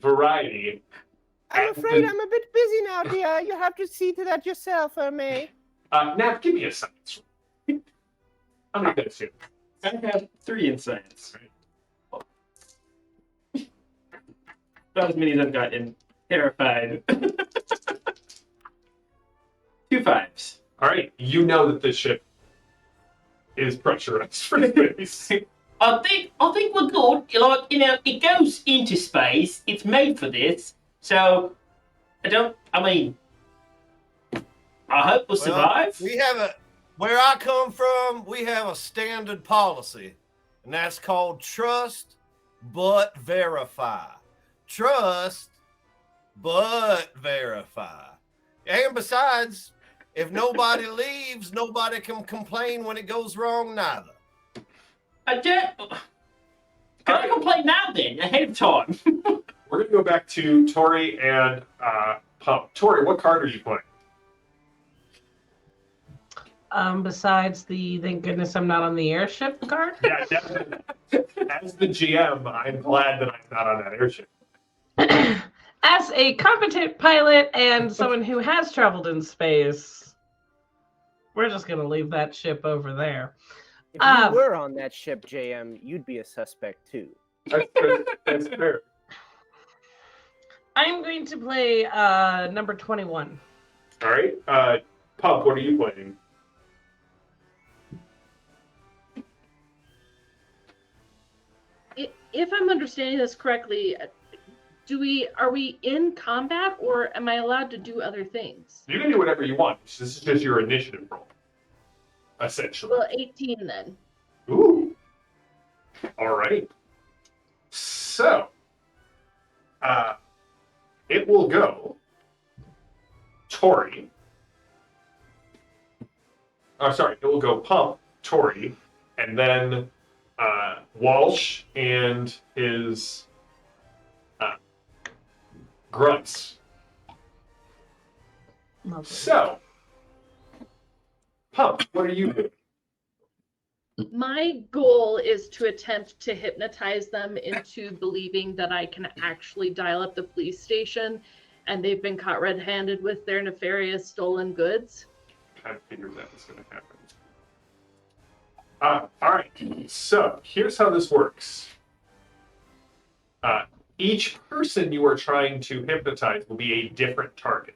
Variety. I'm afraid I'm a bit busy now, dear. You have to see to that yourself, May. Nav, give me a science. How many dice here? I have 3 in science. Not as many as I've gotten. Terrified. 2 5s. All right, you know that this ship is pressurized for space. I think we're good. Like, it goes into space. It's made for this. So, I hope we'll survive. Where I come from, we have a standard policy, and that's called trust but verify. Trust but verify. And besides, if nobody leaves, nobody can complain when it goes wrong neither. Can I complain now then, ahead of time? We're going to go back to Tori and Pump. Tori, what card are you playing? Besides the thank goodness I'm not on the airship card? Yeah, definitely. As the GM, I'm glad that I'm not on that airship. As a competent pilot and someone who has traveled in space, we're just going to leave that ship over there. If you were on that ship, JM, you'd be a suspect too. That's fair. I'm going to play number 21. All right. Pump, what are you playing? If I'm understanding this correctly, are we in combat, or am I allowed to do other things? You can do whatever you want. This is just your initiative roll, essentially. Well, 18 then. Ooh. All right. So, it will go Tori. Oh, sorry. It will go Pump, Tori, and then Walsh and his grunts. Lovely. So, Pump, what are you doing? My goal is to attempt to hypnotize them into believing that I can actually dial up the police station and they've been caught red-handed with their nefarious stolen goods. I figured that was going to happen. All right, so here's how this works. Each person you are trying to hypnotize will be a different target.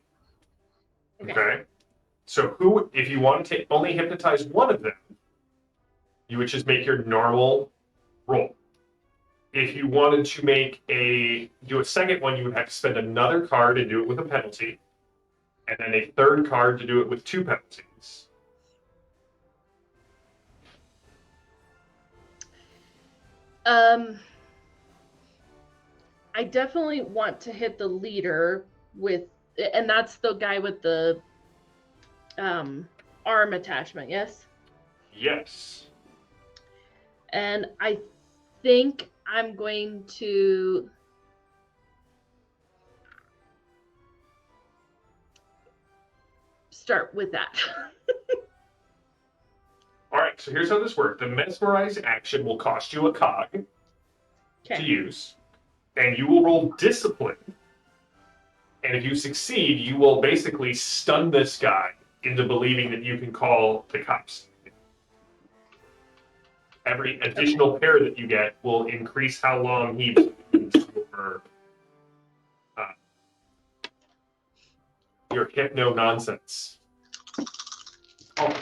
Okay? So if you want to only hypnotize one of them, you would just make your normal roll. If you wanted to do a second one, you would have to spend another card and do it with a penalty, and then a third card to do it with 2 penalties. I definitely want to hit the leader and that's the guy with the arm attachment, yes? Yes. And I think I'm going to start with that. All right, so here's how this works. The mesmerize action will cost you a cog to use, and you will roll discipline. And if you succeed, you will basically stun this guy into believing that you can call the cops. Every additional pair that you get will increase how long he your hypno nonsense. Oh.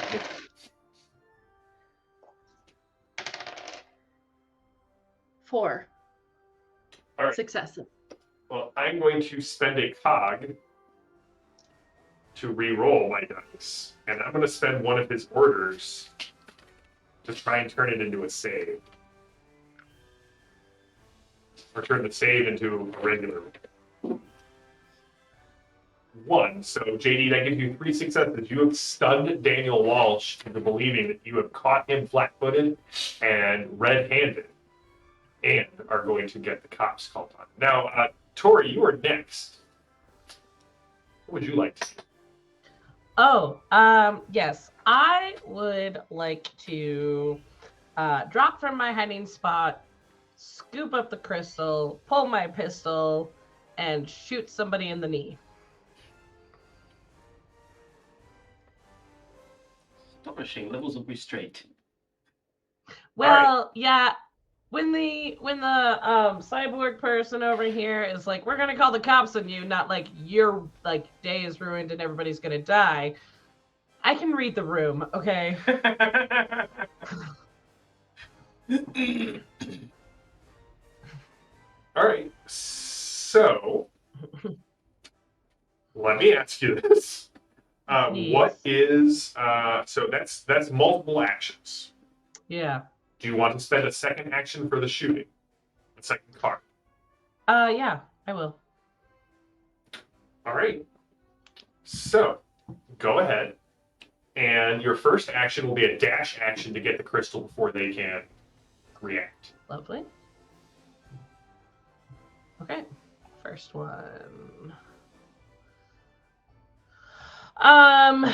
Four. All right. Successive. Well, I'm going to spend a cog to re-roll my dice, and I'm going to spend one of his orders to try and turn it into a save. Or turn the save into a regular. 1. So, JD, that gives you 3 successes. You have stunned Daniel Walsh into believing that you have caught him flat-footed and red-handed and are going to get the cops called on. Now, Tori, you are next. What would you like to do? Oh, yes. I would like to drop from my hiding spot, scoop up the crystal, pull my pistol, and shoot somebody in the knee. Astonishing levels of restraint. Well, yeah. When the cyborg person over here is like, we're gonna call the cops on you, not like your like day is ruined and everybody's gonna die. I can read the room, okay? All right. So, let me ask you this. What is so that's multiple actions. Yeah. Do you want to spend a second action for the shooting? A second card. Yeah, I will. All right. So, go ahead. And your first action will be a dash action to get the crystal before they can react. Lovely. Okay. First one. I'm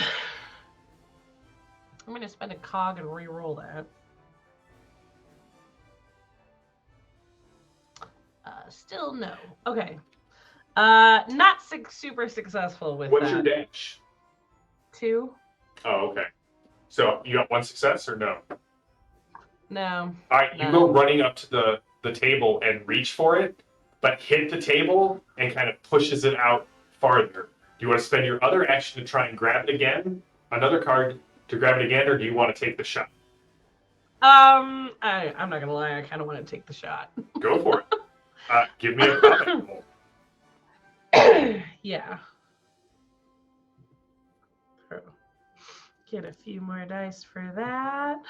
gonna spend a cog and re-roll that. Still no. Okay. Not super successful with What's that. your dash? 2. Oh, okay. So you got 1 success or no? No. All right, you go running up to the table and reach for it, but hit the table and kind of pushes it out farther. Do you want to spend your other action to try and grab it again? Another card to grab it again, or do you want to take the shot? I'm not gonna lie, I kind of want to take the shot. Go for it. Give me a combat roll. Yeah. Get a few more dice for that.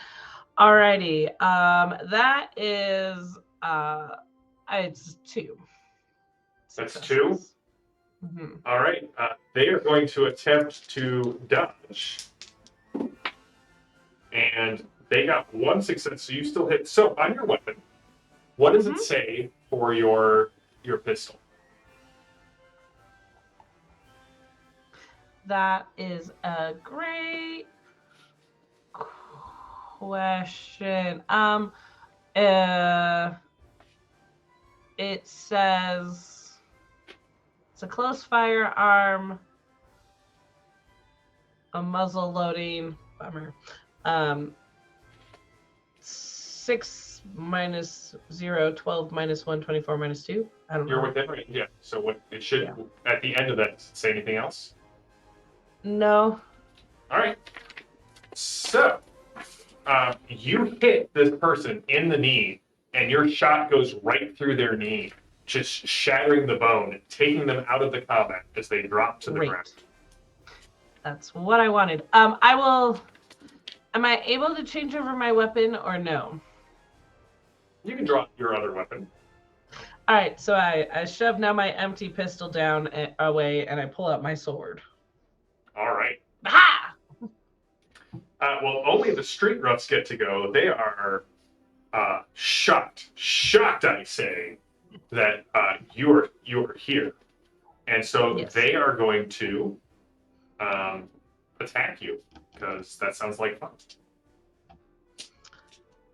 Alrighty. That is it's 2. That's successes. 2? Mm-hmm. All right. They are going to attempt to dodge. And they got 1 success, so you still hit. So, on your weapon, what does it say for your pistol? That is a great question. It says it's a close firearm, a muzzle loading. Bummer. 6 minus 0, 12 minus 1, 24 minus 2. I don't know. You're within range, yeah. So what it should at the end of that, does it say anything else? No. All right. So you hit this person in the knee, and your shot goes right through their knee, just shattering the bone, taking them out of the combat as they drop to the ground. That's what I wanted. Am I able to change over my weapon or no? You can drop your other weapon. All right, so I shove now my empty pistol down away, and I pull out my sword. All right. Ha! Well, only the street roughs get to go. They are shocked, I say, that you are here, and so they are going to attack you because that sounds like fun.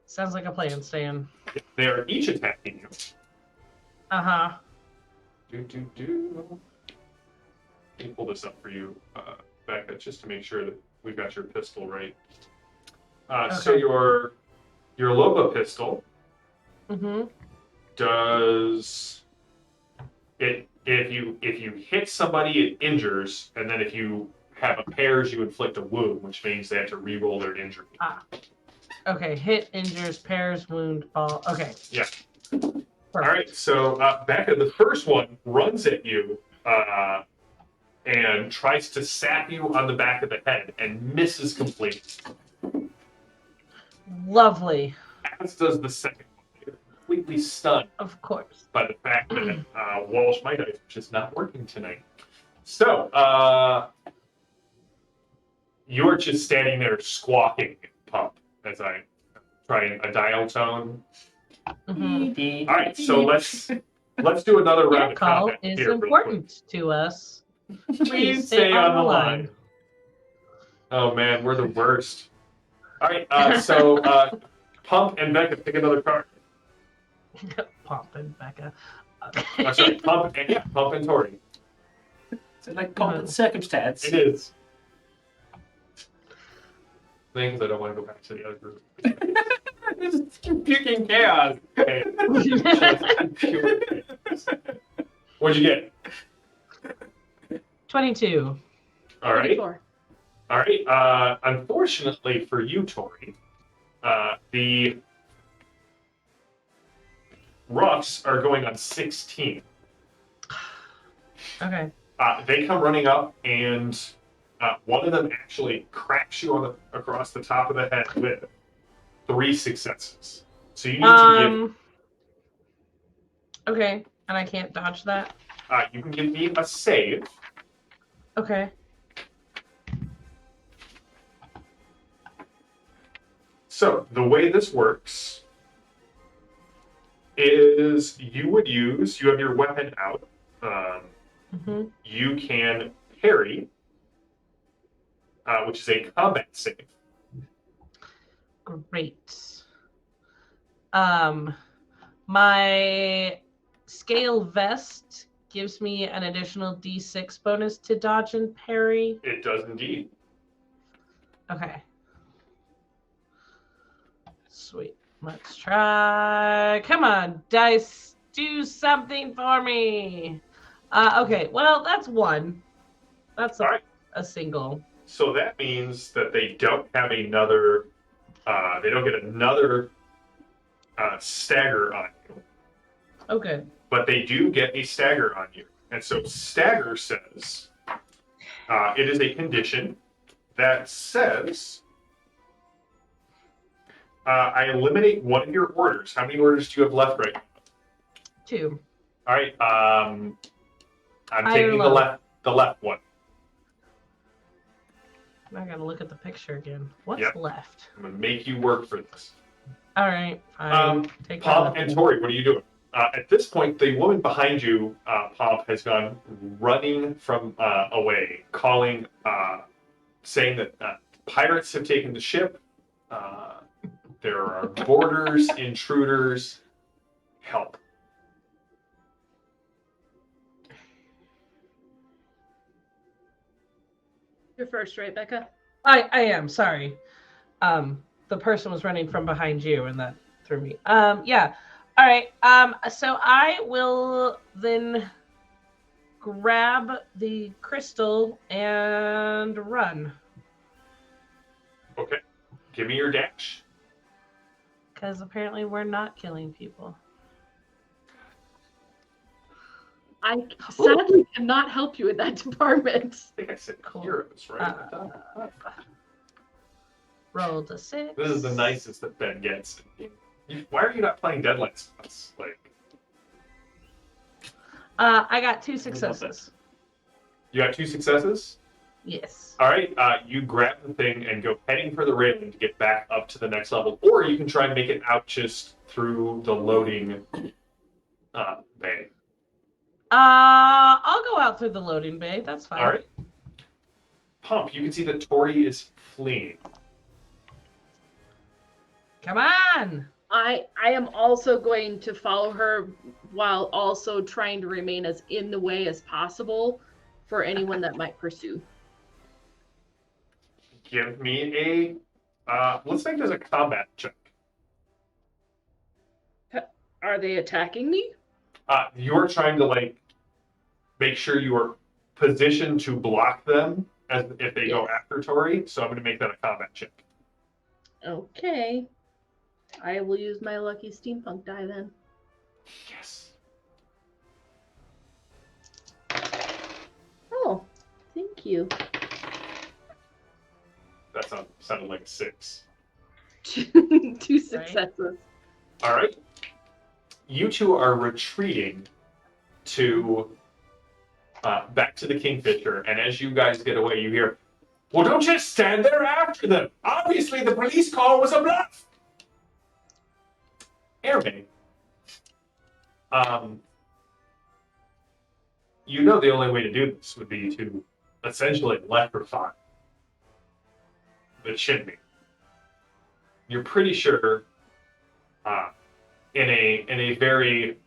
Sounds like a plan, Stan. They are each attacking you. Uh-huh. Let me pull this up for you, Becca, just to make sure that we've got your pistol right. So your Loba pistol does it if you hit somebody, it injures, and then if you have a pairs, you inflict a wound, which means they have to re-roll their injury. Okay, hit, injures, pairs, wound, fall. Okay. Yeah. Perfect. All right, so Becca, the first one runs at you and tries to sap you on the back of the head and misses completely. Lovely. As does the second one. You're completely stunned Of course. by the fact that Walsh, my dice, is just not working tonight. So, you're just standing there squawking, Pump, as I try a dial tone. Mhm. All right, so let's do another round Your of call combat is here real quick. important to us. Please stay on the line. Oh man, we're the worst. All right, so Pump and Becca, pick another card. Pump and Becca. I'm sorry, Pump and Tori. Is it like pomp and circumstance? It is. Things I don't want to go back to the other group. This is puking chaos. Okay. Pure chaos. What'd you get? 22. All right. 24. All right. Unfortunately for you, Tori, the roughs are going on 16. Okay. They come running up, and one of them actually cracks you across the top of the head with 3 successes. So you need to Okay, and I can't dodge that. you can give me a save. Okay. So the way this works is you have your weapon out. You can parry, which is a combat save. Great. My scale vest gives me an additional D6 bonus to dodge and parry. It does indeed. Okay. Sweet. Let's try. Come on, dice. Do something for me. Okay. Well, that's 1. That's All right. a single. So that means that they don't have another. They don't get another stagger on you. Okay. But they do get a stagger on you. And so stagger says it is a condition that says I eliminate one of your orders. How many orders do you have left right now? 2. All right. I'm taking the left one. I gotta look at the picture again. What's Yep. left? I'm gonna make you work for this. All right. Fine. Take Pomp that. and Tori, what are you doing? At this point, the woman behind you, Pomp, has gone running from away, calling, saying that pirates have taken the ship. There are boarders, intruders. Help. You're first, right, Becca? I am sorry. The person was running from behind you, and that threw me. Yeah. All right. So I will then grab the crystal and run. Okay. Give me your dash. Because apparently we're not killing people. I sadly cannot help you in that department. I think I said Cool. heroes, right? Roll to 6. This is the nicest that Ben gets. Why are you not playing Deadlight spots? Like, I got 2 successes. you got 2 successes? Yes. All right, you grab the thing and go heading for the railing to get back up to the next level, or you can try and make it out just through the loading bay. I'll go out through the loading bay. That's fine. All right. Pump, you can see that Tori is fleeing. Come on. I am also going to follow her while also trying to remain as in the way as possible for anyone that might pursue. Give me a let's make this a combat check. Are they attacking me? You're trying to make sure you are positioned to block them as if they go after Tori. So I'm going to make that a combat check. Okay. I will use my lucky steampunk die then. Yes. Oh, thank you. That sounded like a 6. 2 successes. All right. You two are retreating to back to the Kingfisher, and as you guys get away, you hear, "Well, don't just stand there after them. Obviously, the police call was a bluff." Airman, you know the only way to do this would be to essentially electrify the chimney. You're pretty sure, in a very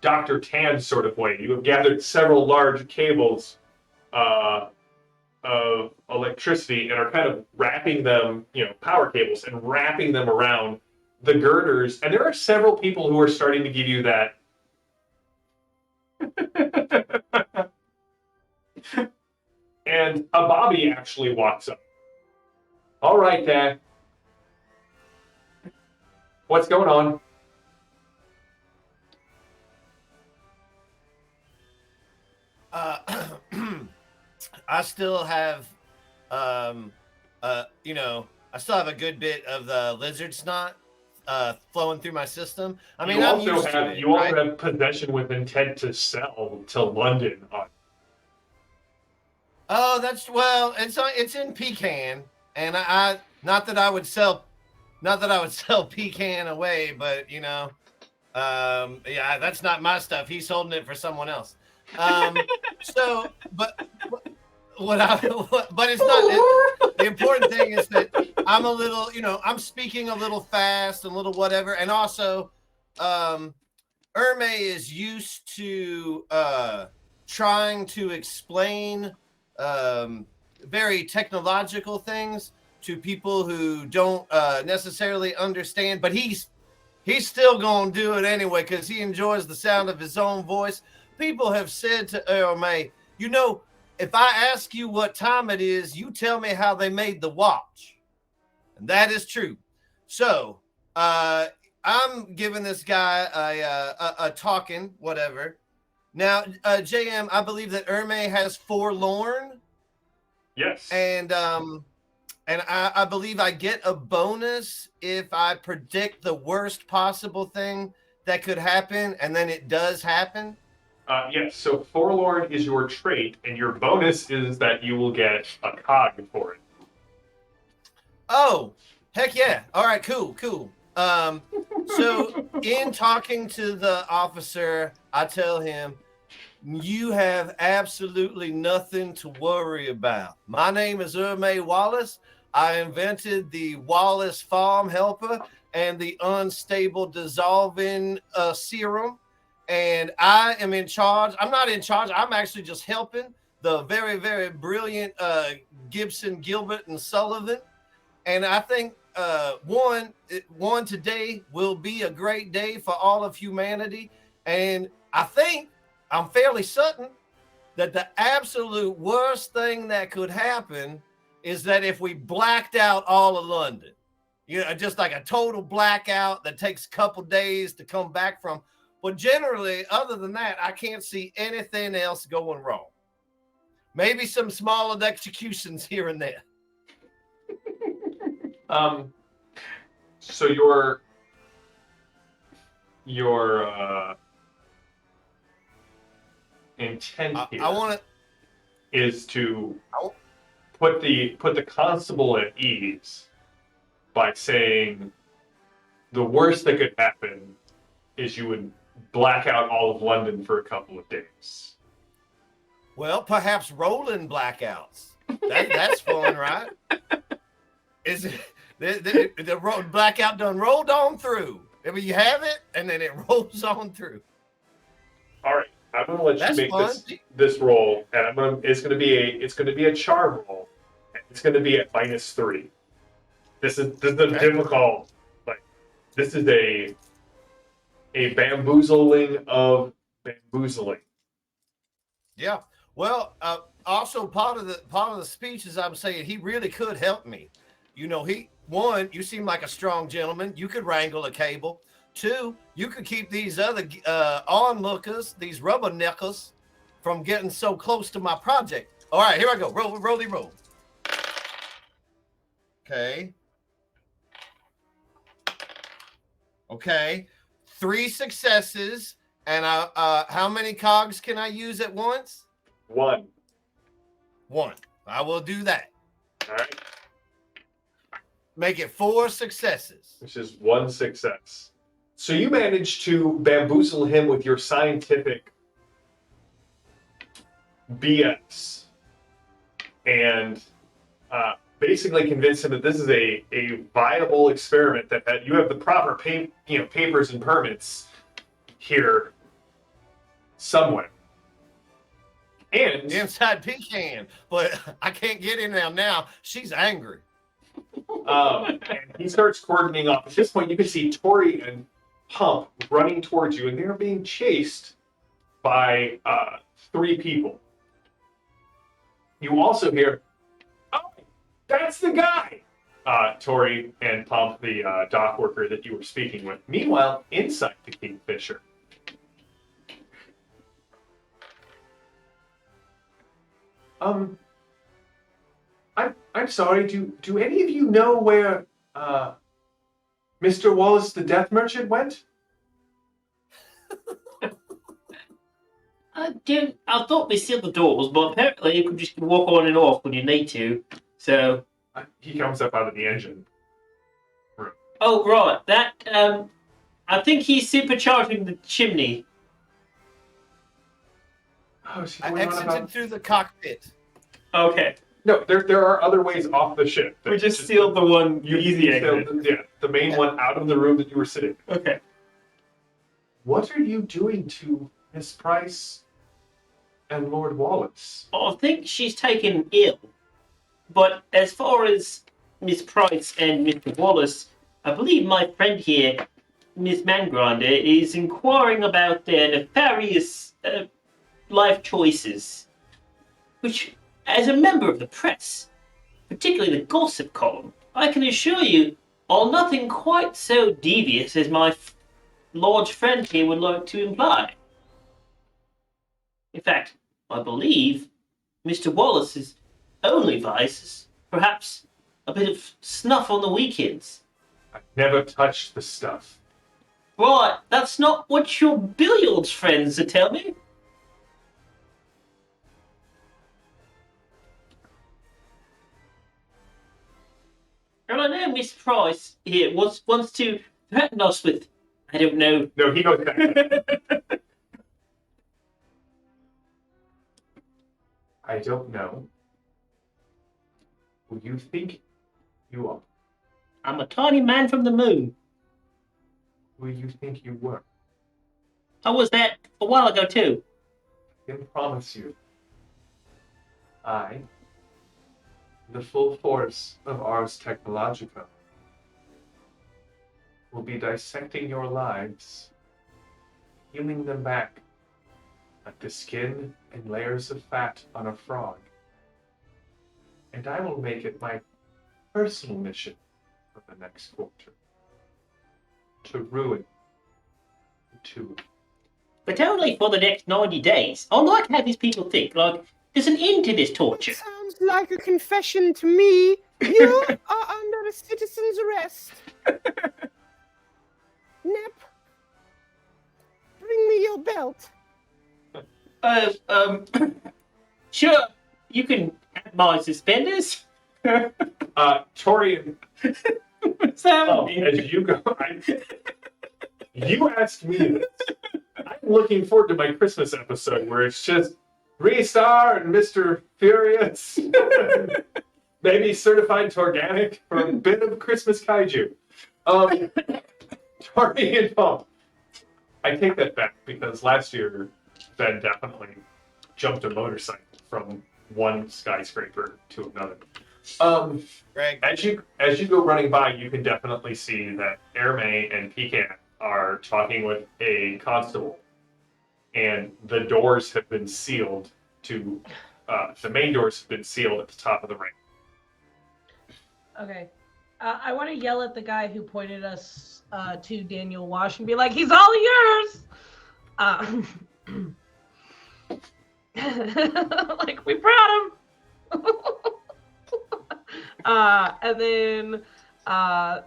Dr. Tan sort of way, you have gathered several large cables of electricity and are kind of wrapping them, power cables, and wrapping them around the girders. And there are several people who are starting to give you that. And a Bobby actually walks up. "All right, Dad. What's going on?" I still have, I still have a good bit of the lizard snot flowing through my system. I mean, I'm used to it. You also have possession with intent to sell to London. Oh, it's in pecan, and I not that I would sell pecan away, but yeah, that's not my stuff. He's holding it for someone else. But it's not. The important thing is that I'm a little, I'm speaking a little fast and a little whatever, and also, Erme is used to trying to explain very technological things to people who don't necessarily understand, but he's still gonna do it anyway because he enjoys the sound of his own voice. People have said to Erme, if I ask you what time it is, you tell me how they made the watch. And that is true. So I'm giving this guy a talking, whatever. Now, JM, I believe that Erme has forlorn. Yes. And I believe I get a bonus if I predict the worst possible thing that could happen, and then it does happen. Yes, so Forlorn is your trait, and your bonus is that you will get a cog for it. Oh, heck yeah. All right, cool. So in talking to the officer, I tell him, you have absolutely nothing to worry about. My name is Erme Wallace. I invented the Wallace Farm Helper and the unstable dissolving serum. And I am in charge. I'm not in charge. I'm actually just helping the very, very brilliant Gibson, Gilbert, and Sullivan. And I think one today will be a great day for all of humanity. And I think I'm fairly certain that the absolute worst thing that could happen is that if we blacked out all of London, just like a total blackout that takes a couple days to come back from. But generally, other than that, I can't see anything else going wrong. Maybe some small executions here and there. So your intent here is to put the constable at ease by saying the worst that could happen is you would black out all of London for a couple of days. Well, perhaps rolling blackouts. That's fun, right? Is it the blackout done rolled on through? I mean, you have it, and then it rolls on through. All right, I'm gonna let you make this roll, and it's gonna be a charm roll. It's gonna be at -3. This is difficult. Like this is a bamboozling of bamboozling. Yeah. Well, also part of the speech is I'm saying he really could help me. You seem like a strong gentleman. You could wrangle a cable. 2, you could keep these other onlookers, these rubberneckers, from getting so close to my project. All right, here I go. Roll. Okay. 3 successes And how many cogs can I use at once? 1. 1. I will do that. All right. Make it 4 successes. Which is 1 success. So you managed to bamboozle him with your scientific BS and basically convince him that this is a viable experiment, that you have the proper papers and permits here somewhere. And inside Pecan, but I can't get in there now. She's angry. And he starts cordoning off. At this point, you can see Tori and Pump running towards you, and they're being chased by 3 people. You also hear, "Oh, that's the guy!" Tori and Pump, the dock worker that you were speaking with. Meanwhile, inside the Kingfisher, I'm sorry. Do any of you know where Mr. Wallace, the Death Merchant, went? I thought we sealed the doors, but apparently you could just walk on and off when you need to. So. He comes up out of the engine room. Oh right, that I think he's supercharging the chimney. Oh, is he I going on exited about... through the cockpit. Okay. No, there are other ways off the ship. We just sealed the one easy exit. The main one out of the room that you were sitting. Okay. What are you doing to Miss Price and Lord Wallace? I think she's taken ill. But as far as Miss Price and Mr. Wallace, I believe my friend here, Miss Mangrinder, is inquiring about their nefarious life choices. Which, as a member of the press, particularly the gossip column, I can assure you are nothing quite so devious as my large friend here would like to imply. In fact, I believe Mr. Wallace's only vice is perhaps a bit of snuff on the weekends. I've never touched the stuff. Right, that's not what your billiards friends are telling me. And I know Miss Price here wants to threaten us with, I don't know. No, he goes back. I don't know who you think you are. I'm a tiny man from the moon. Who you think you were. I was that a while ago too. I can promise you, the full force of Ars Technologica, will be dissecting your lives, peeling them back like the skin and layers of fat on a frog. And I will make it my personal mission for the next quarter to ruin the two. But only for the next 90 days. I'd like to have these people think, like, there's an end to this torture. Sounds like a confession to me. You are under a citizen's arrest. Nep, bring me your belt. Sure, you can have my suspenders. Tori, What's happening? as you go, you asked me this. I'm looking forward to my Christmas episode where it's just Restar and Mr. Furious, maybe certified to organic for a bit of Christmas kaiju. Tori and Pump. I take that back because last year Ben definitely jumped a motorcycle from one skyscraper to another. Greg, As you go running by, you can definitely see that Airmay and Pecan are talking with a constable, and the doors have been sealed to the main doors have been sealed at the top of the ramp. Okay. I want to yell at the guy who pointed us to Daniel Wash and be like, he's all yours! Like, we brought him! And then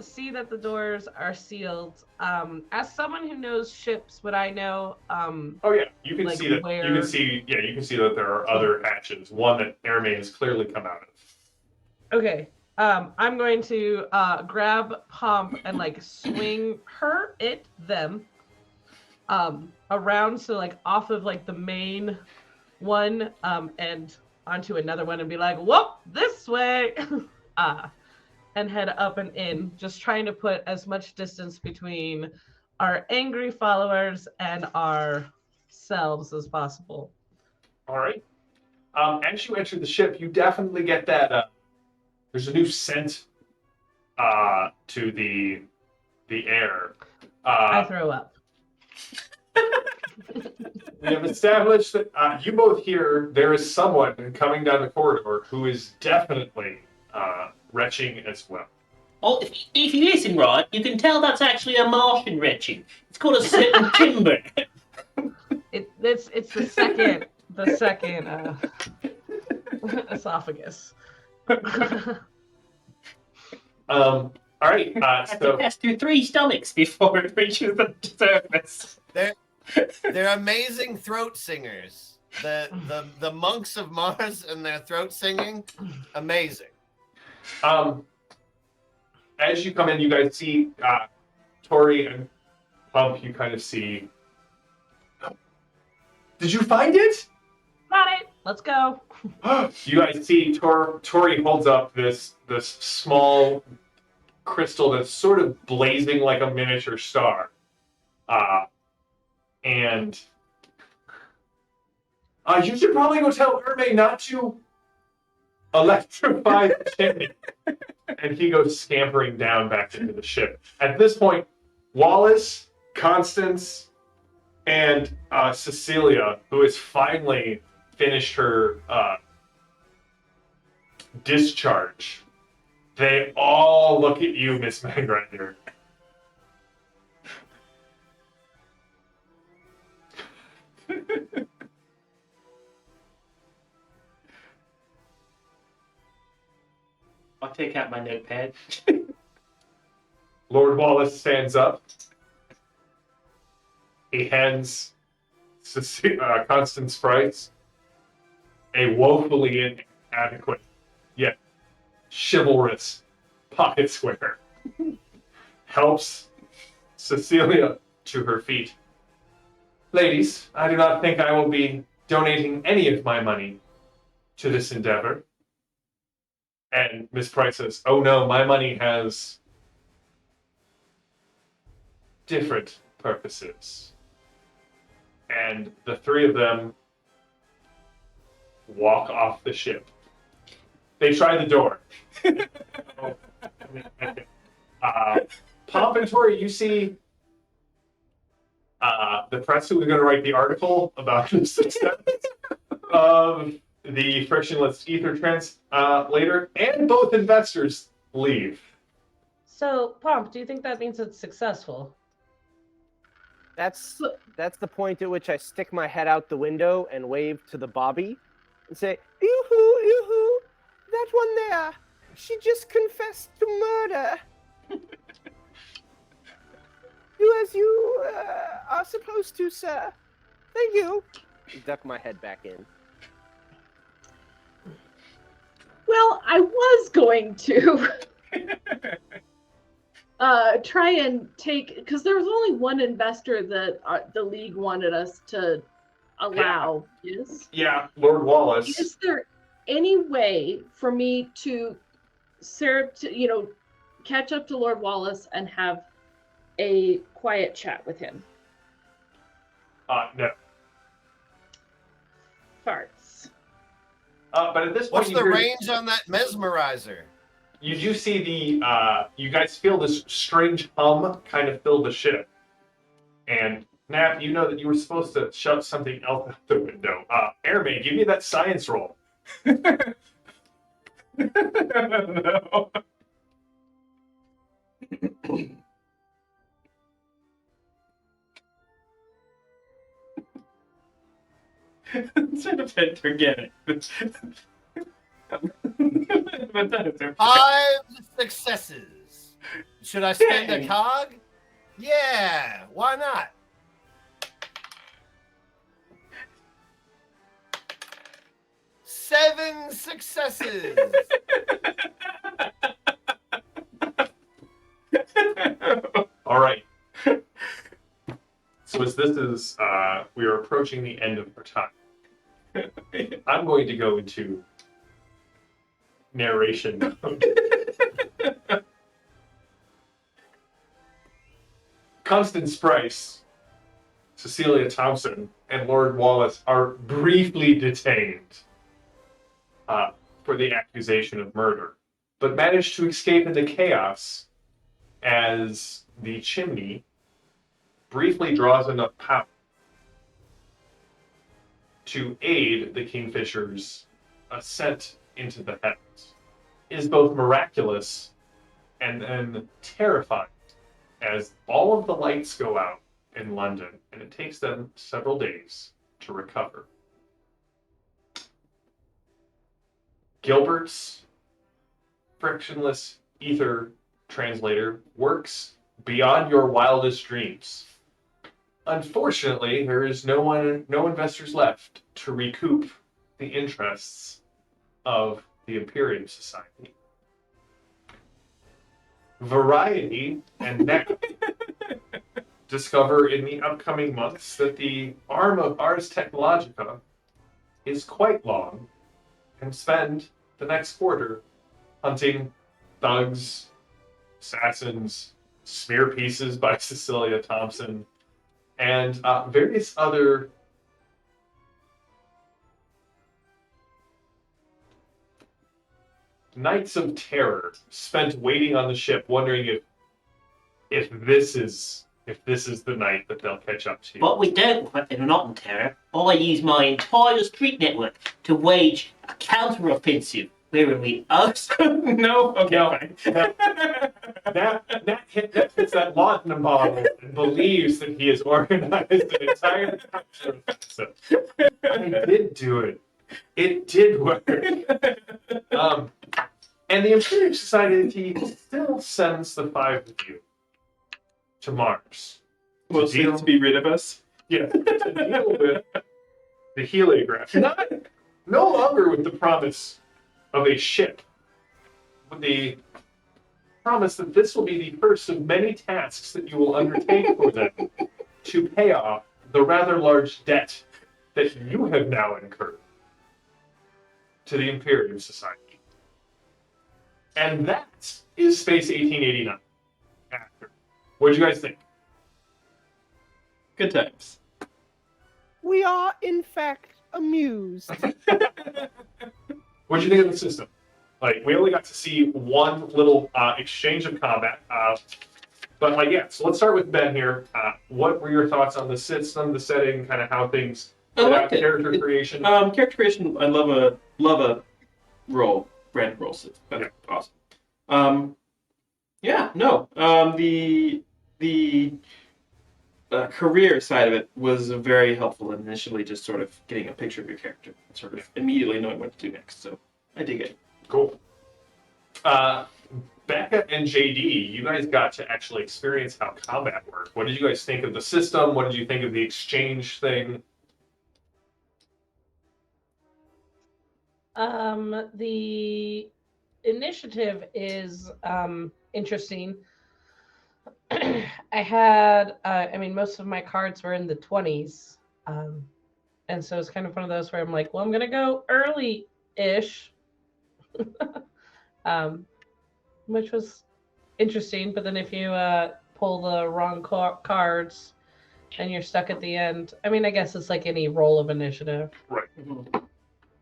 see that the doors are sealed. As someone who knows ships, would I know? Oh yeah, you can Like see that. where- You can see. Yeah, you can see that there are other hatches. One that Airmaid has clearly come out of. Okay. I'm going to grab Pomp and like swing them around, so like off of like the main one and onto another one and be like, whoop, this way. And head up and in, just trying to put as much distance between our angry followers and ourselves as possible. All right. As you enter the ship, you definitely get that. There's a new scent to the air. I throw up. We have established that you both hear there is someone coming down the corridor who is definitely retching as well. Oh, if you listen right, you can tell that's actually a Martian retching. It's called a certain timber. It's the second esophagus. All right. Has to pass through 3 stomachs before it reaches the surface. They're amazing throat singers. The monks of Mars and their throat singing, amazing. As you come in, you guys see Tori and Pump. You kind of see. Did you find it? Got it. Let's go. You guys see Tori holds up this small crystal that's sort of blazing like a miniature star. And you should probably go tell Herme not to electrify the chimney. And he goes scampering down back into the ship. At this point, Wallace, Constance, and Cecilia, who has finally finished her discharge, they all look at you, Miss Mangrinder. I'll take out my notepad. Lord Wallace stands up. He hands Constance Price a woefully inadequate yet chivalrous pocket square. Helps Cecilia to her feet. Ladies, I do not think I will be donating any of my money to this endeavor. And Miss Price says, oh no, my money has different purposes. And the 3 of them walk off the ship. They try the door. Pomp and Tori, you see the press who was going to write the article about the success of the frictionless ether translator, and both investors leave. So, Pomp, do you think that means it's successful? That's the point at which I stick my head out the window and wave to the Bobby and say, yoo-hoo, yoo-hoo, that one there, she just confessed to murder. Do as you are supposed to, sir. Thank you. Duck my head back in. Well, I was going to try and take, because there was only one investor that the league wanted us to allow. Yes. Yeah, Lord Wallace. Is there any way for me to, catch up to Lord Wallace and have a quiet chat with him? No. Farts. But at this point, What's the range on that mesmerizer? You do see you guys feel this strange hum kind of fill the ship. And Nap, you know that you were supposed to shove something else out the window. Airmaid, give me that science roll. No. Sort of forget it. But that is okay. 5 successes. Should I spend a Dang. cog? Yeah, why not? Seven successes. All right. So as this is, we are approaching the end of our time. I'm going to go into narration mode. Constance Price, Cecilia Thompson, and Lord Wallace are briefly detained for the accusation of murder, but manage to escape into chaos as the chimney briefly draws enough power to aid the Kingfisher's ascent into the heavens. It is both miraculous and then terrifying as all of the lights go out in London, and it takes them several days to recover. Gilbert's frictionless ether translator works beyond your wildest dreams. Unfortunately, there is no investors left to recoup the interests of the Imperium Society. Variety and Nap discover in the upcoming months that the arm of Ars Technologica is quite long and spend the next quarter hunting thugs, assassins, smear pieces by Cecilia Thompson, and various other nights of terror spent waiting on the ship, wondering if this is the night that they'll catch up to. But we don't, if we're not in terror. I use my entire street network to wage a counter-offensive wherein we No? Okay, No. fine. Nat hits that laudanum bottle and believes that he has organized an entire counter-offensive. I did do it. It did work. And the Imperium Society still sends the five of you to Mars. Mostly to be rid of us. Yeah, to deal with the heliograph. No longer with the promise of a ship, but the promise that this will be the first of many tasks that you will undertake for them to pay off the rather large debt that you have now incurred to the Imperium Society. And that is Space 1889. After. What did you guys think? Good times. We are, in fact, amused. What did you think of the system? Like, we only got to see one little exchange of combat. But, yeah, so let's start with Ben here. What were your thoughts on the system, the setting, kind of how things I liked it. character creation? Character creation, I love a role, brand role system. That's awesome. The career side of it was very helpful initially, just sort of getting a picture of your character, and sort of immediately knowing what to do next. So I dig it. Cool. Becca and JD, you guys got to actually experience how combat worked. What did you guys think of the system? What did you think of the exchange thing? The initiative is interesting. I had, most of my cards were in the 20s. And so it's kind of one of those where I'm like, well, I'm going to go early-ish. Which was interesting. But then if you pull the wrong cards and you're stuck at the end, I guess it's like any roll of initiative. Right.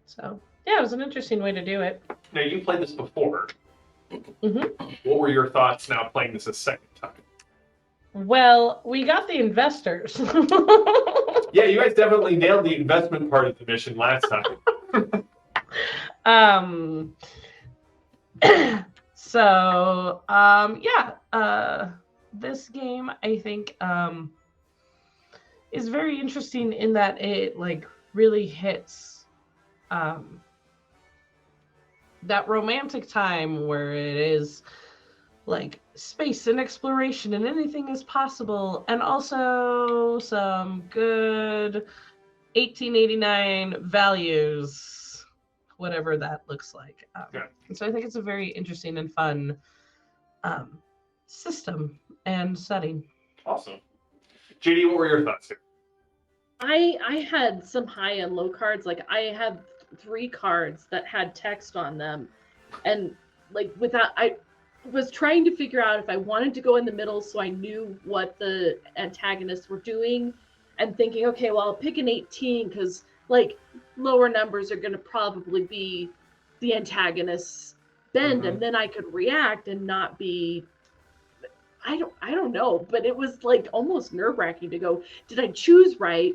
So, yeah, it was an interesting way to do it. Now, you played this before. Mm-hmm. What were your thoughts now playing this a second time? Well, we got the investors. Yeah, you guys definitely nailed the investment part of the mission last time. This game, I think, is very interesting in that it really hits that romantic time where it is like space and exploration and anything is possible, and also some good 1889 values, whatever that looks like. And so I think it's a very interesting and fun system and setting. Awesome. JD, what were your thoughts here? I had some high and low cards. Like I had 3 cards that had text on them, and like without, I was trying to figure out if I wanted to go in the middle so I knew what the antagonists were doing, and thinking, okay, well, I'll pick an 18 because like lower numbers are going to probably be the antagonists bend, and then I could react and not be. I don't know, but it was like almost nerve-wracking to go, did I choose right?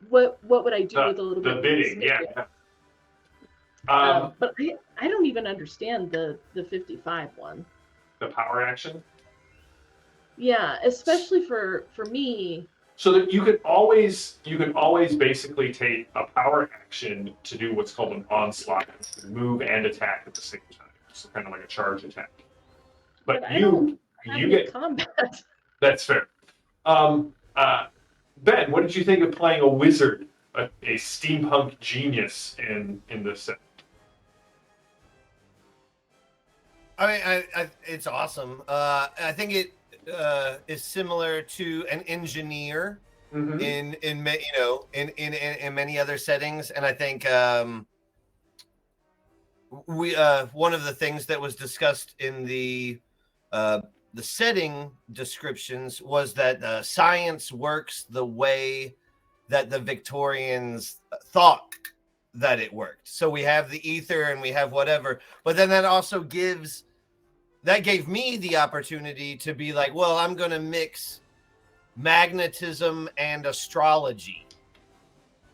What would I do with a little bit of bidding? Yeah. But I don't even understand the 55 one. The power action. Yeah, especially for me. So that you could always basically take a power action to do what's called an onslaught, move and attack at the same time. So kind of like a charge attack. But you get combat. That's fair. Ben, what did you think of playing a wizard, a steampunk genius in this set? I mean, it's awesome. I think it is similar to an engineer in many other settings, and I think one of the things that was discussed in the setting descriptions was that science works the way that the Victorians thought that it worked. So we have the ether and we have whatever, but then that also gave me the opportunity to be like, well, I'm going to mix magnetism and astrology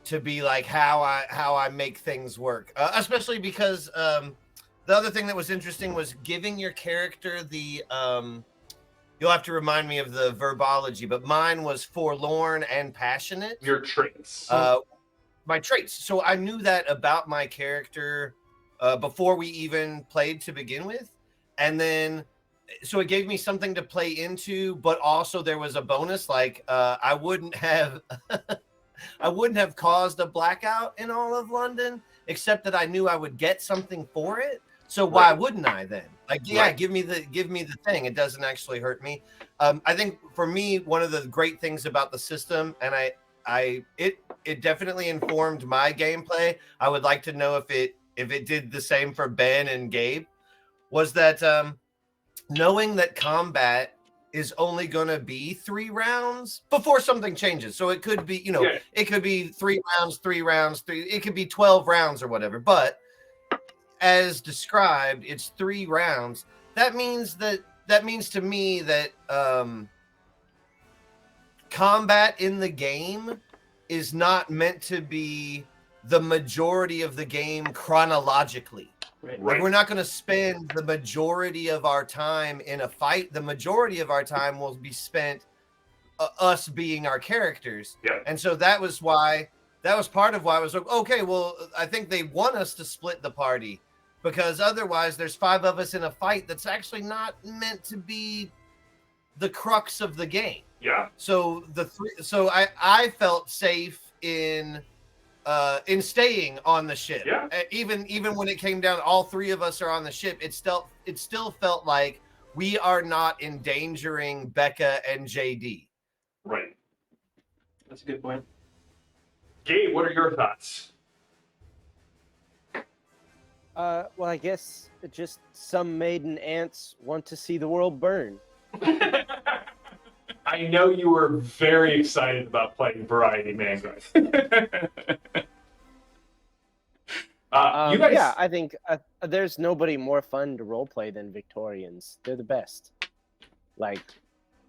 to be like how I make things work, especially because the other thing that was interesting was giving your character the you'll have to remind me of the verbology, but mine was forlorn and passionate. Your traits. My traits. So I knew that about my character before we even played to begin with. And then, so it gave me something to play into, but also there was a bonus. Like I wouldn't have caused a blackout in all of London, except that I knew I would get something for it. So why wouldn't I then? Like, yeah, give me the thing. It doesn't actually hurt me. I think for me, one of the great things about the system, and it definitely informed my gameplay. I would like to know if it did the same for Ben and Gabe. Was that knowing that combat is only going to be 3 rounds before something changes. So it could be, it could be 3 rounds, 3 rounds, it could be 12 rounds or whatever. But as described, it's 3 rounds. That means to me that combat in the game is not meant to be the majority of the game chronologically. Right. Like we're not going to spend the majority of our time in a fight. The majority of our time will be spent us being our characters. Yeah. And so that was part of why I was like, okay, well, I think they want us to split the party, because otherwise there's 5 of us in a fight that's actually not meant to be the crux of the game. Yeah. So I felt safe in staying on the ship. Yeah. Even when it came down, all 3 of us are on the ship. It still felt like we are not endangering Becca and JD. Right. That's a good point. Gabe, what are your thoughts? Well, I guess just some maiden ants want to see the world burn. I know you were very excited about playing Variety Mangrove. You guys... Yeah, I think there's nobody more fun to roleplay than Victorians. They're the best. Like,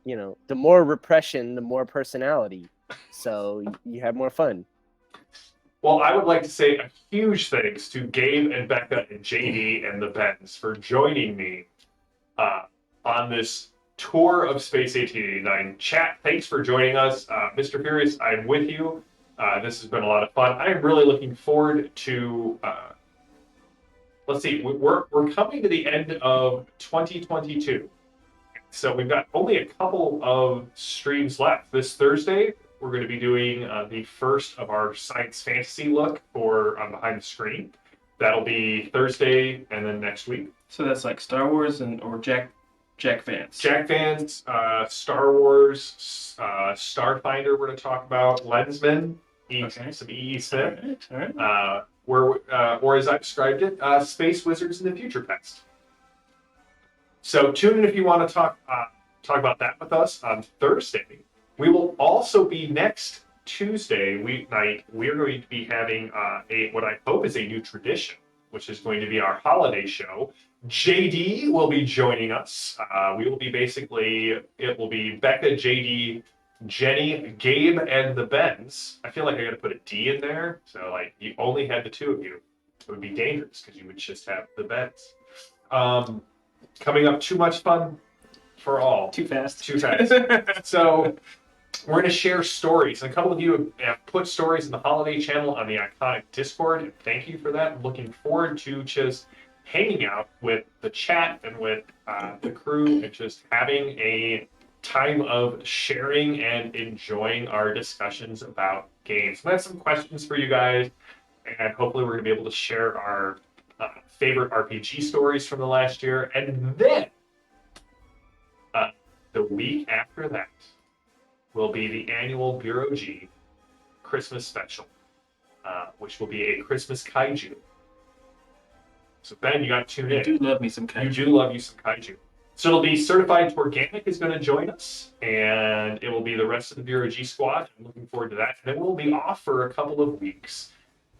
the more repression, the more personality. So you have more fun. Well, I would like to say a huge thanks to Gabe and Becca and JD and the Bens for joining me on this tour of Space 1889. Chat, thanks for joining us. Mr. Furious, I'm with you. This has been a lot of fun. I'm really looking forward to, let's see, we're coming to the end of 2022. So we've got only a couple of streams left. This Thursday, we're going to be doing the first of our science fantasy look for Behind the Screen. That'll be Thursday and then next week. So that's like Star Wars or Jack Vance. Jack Vance, Star Wars, Starfinder. We're going to talk about Lensman, some E.E. Smith. All right. Or as I described it, Space Wizards in the Future Past. So tune in if you want to talk about that with us on Thursday. We will also be next Tuesday night. We are going to be having what I hope is a new tradition, which is going to be our holiday show. JD will be joining us. We will be it will be Becca, JD, Jenny, Gabe, and the Bens. I feel like I got to put a D in there. So like you only had the two of you. It would be dangerous because you would just have the Bens. Coming up, too much fun for all. Too fast. So we're going to share stories. And a couple of you have put stories in the holiday channel on the Iconic Discord. And thank you for that. I'm looking forward to just hanging out with the chat and with the crew and just having a time of sharing and enjoying our discussions about games. I have some questions for you guys, and hopefully we're going to be able to share our favorite RPG stories from the last year. And then the week after that will be the annual Bureau G Christmas special, which will be a Christmas kaiju. So Ben, you got to tune in. You do love me some kaiju. You do love you some kaiju. So it'll be Certified Organic is going to join us, and it will be the rest of the Bureau G squad. I'm looking forward to that. And then we'll be off for a couple of weeks,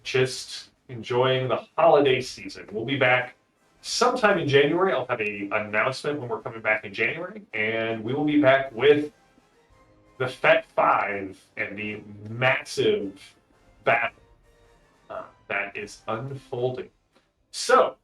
just enjoying the holiday season. We'll be back sometime in January. I'll have an announcement when we're coming back in January, and we will be back with the FET 5 and the massive battle that is unfolding. So,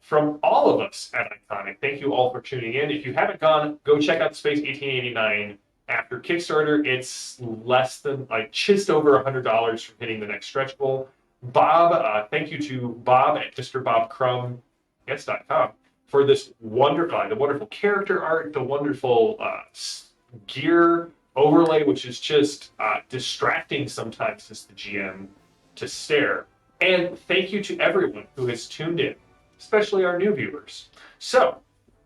from all of us at Iconic, thank you all for tuning in. If you haven't gone, go check out Space 1889 after Kickstarter. It's less than, just over $100 from hitting the next stretch goal. Bob, thank you to Bob at MrBobCrumb.com for this wonderful character art, the wonderful gear overlay, which is just distracting sometimes as the GM to stare. And thank you to everyone who has tuned in, especially our new viewers. So,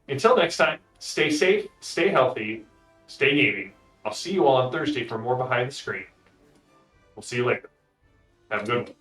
until next time, stay safe, stay healthy, stay gaming. I'll see you all on Thursday for more Behind the Screen. We'll see you later. Have a good one.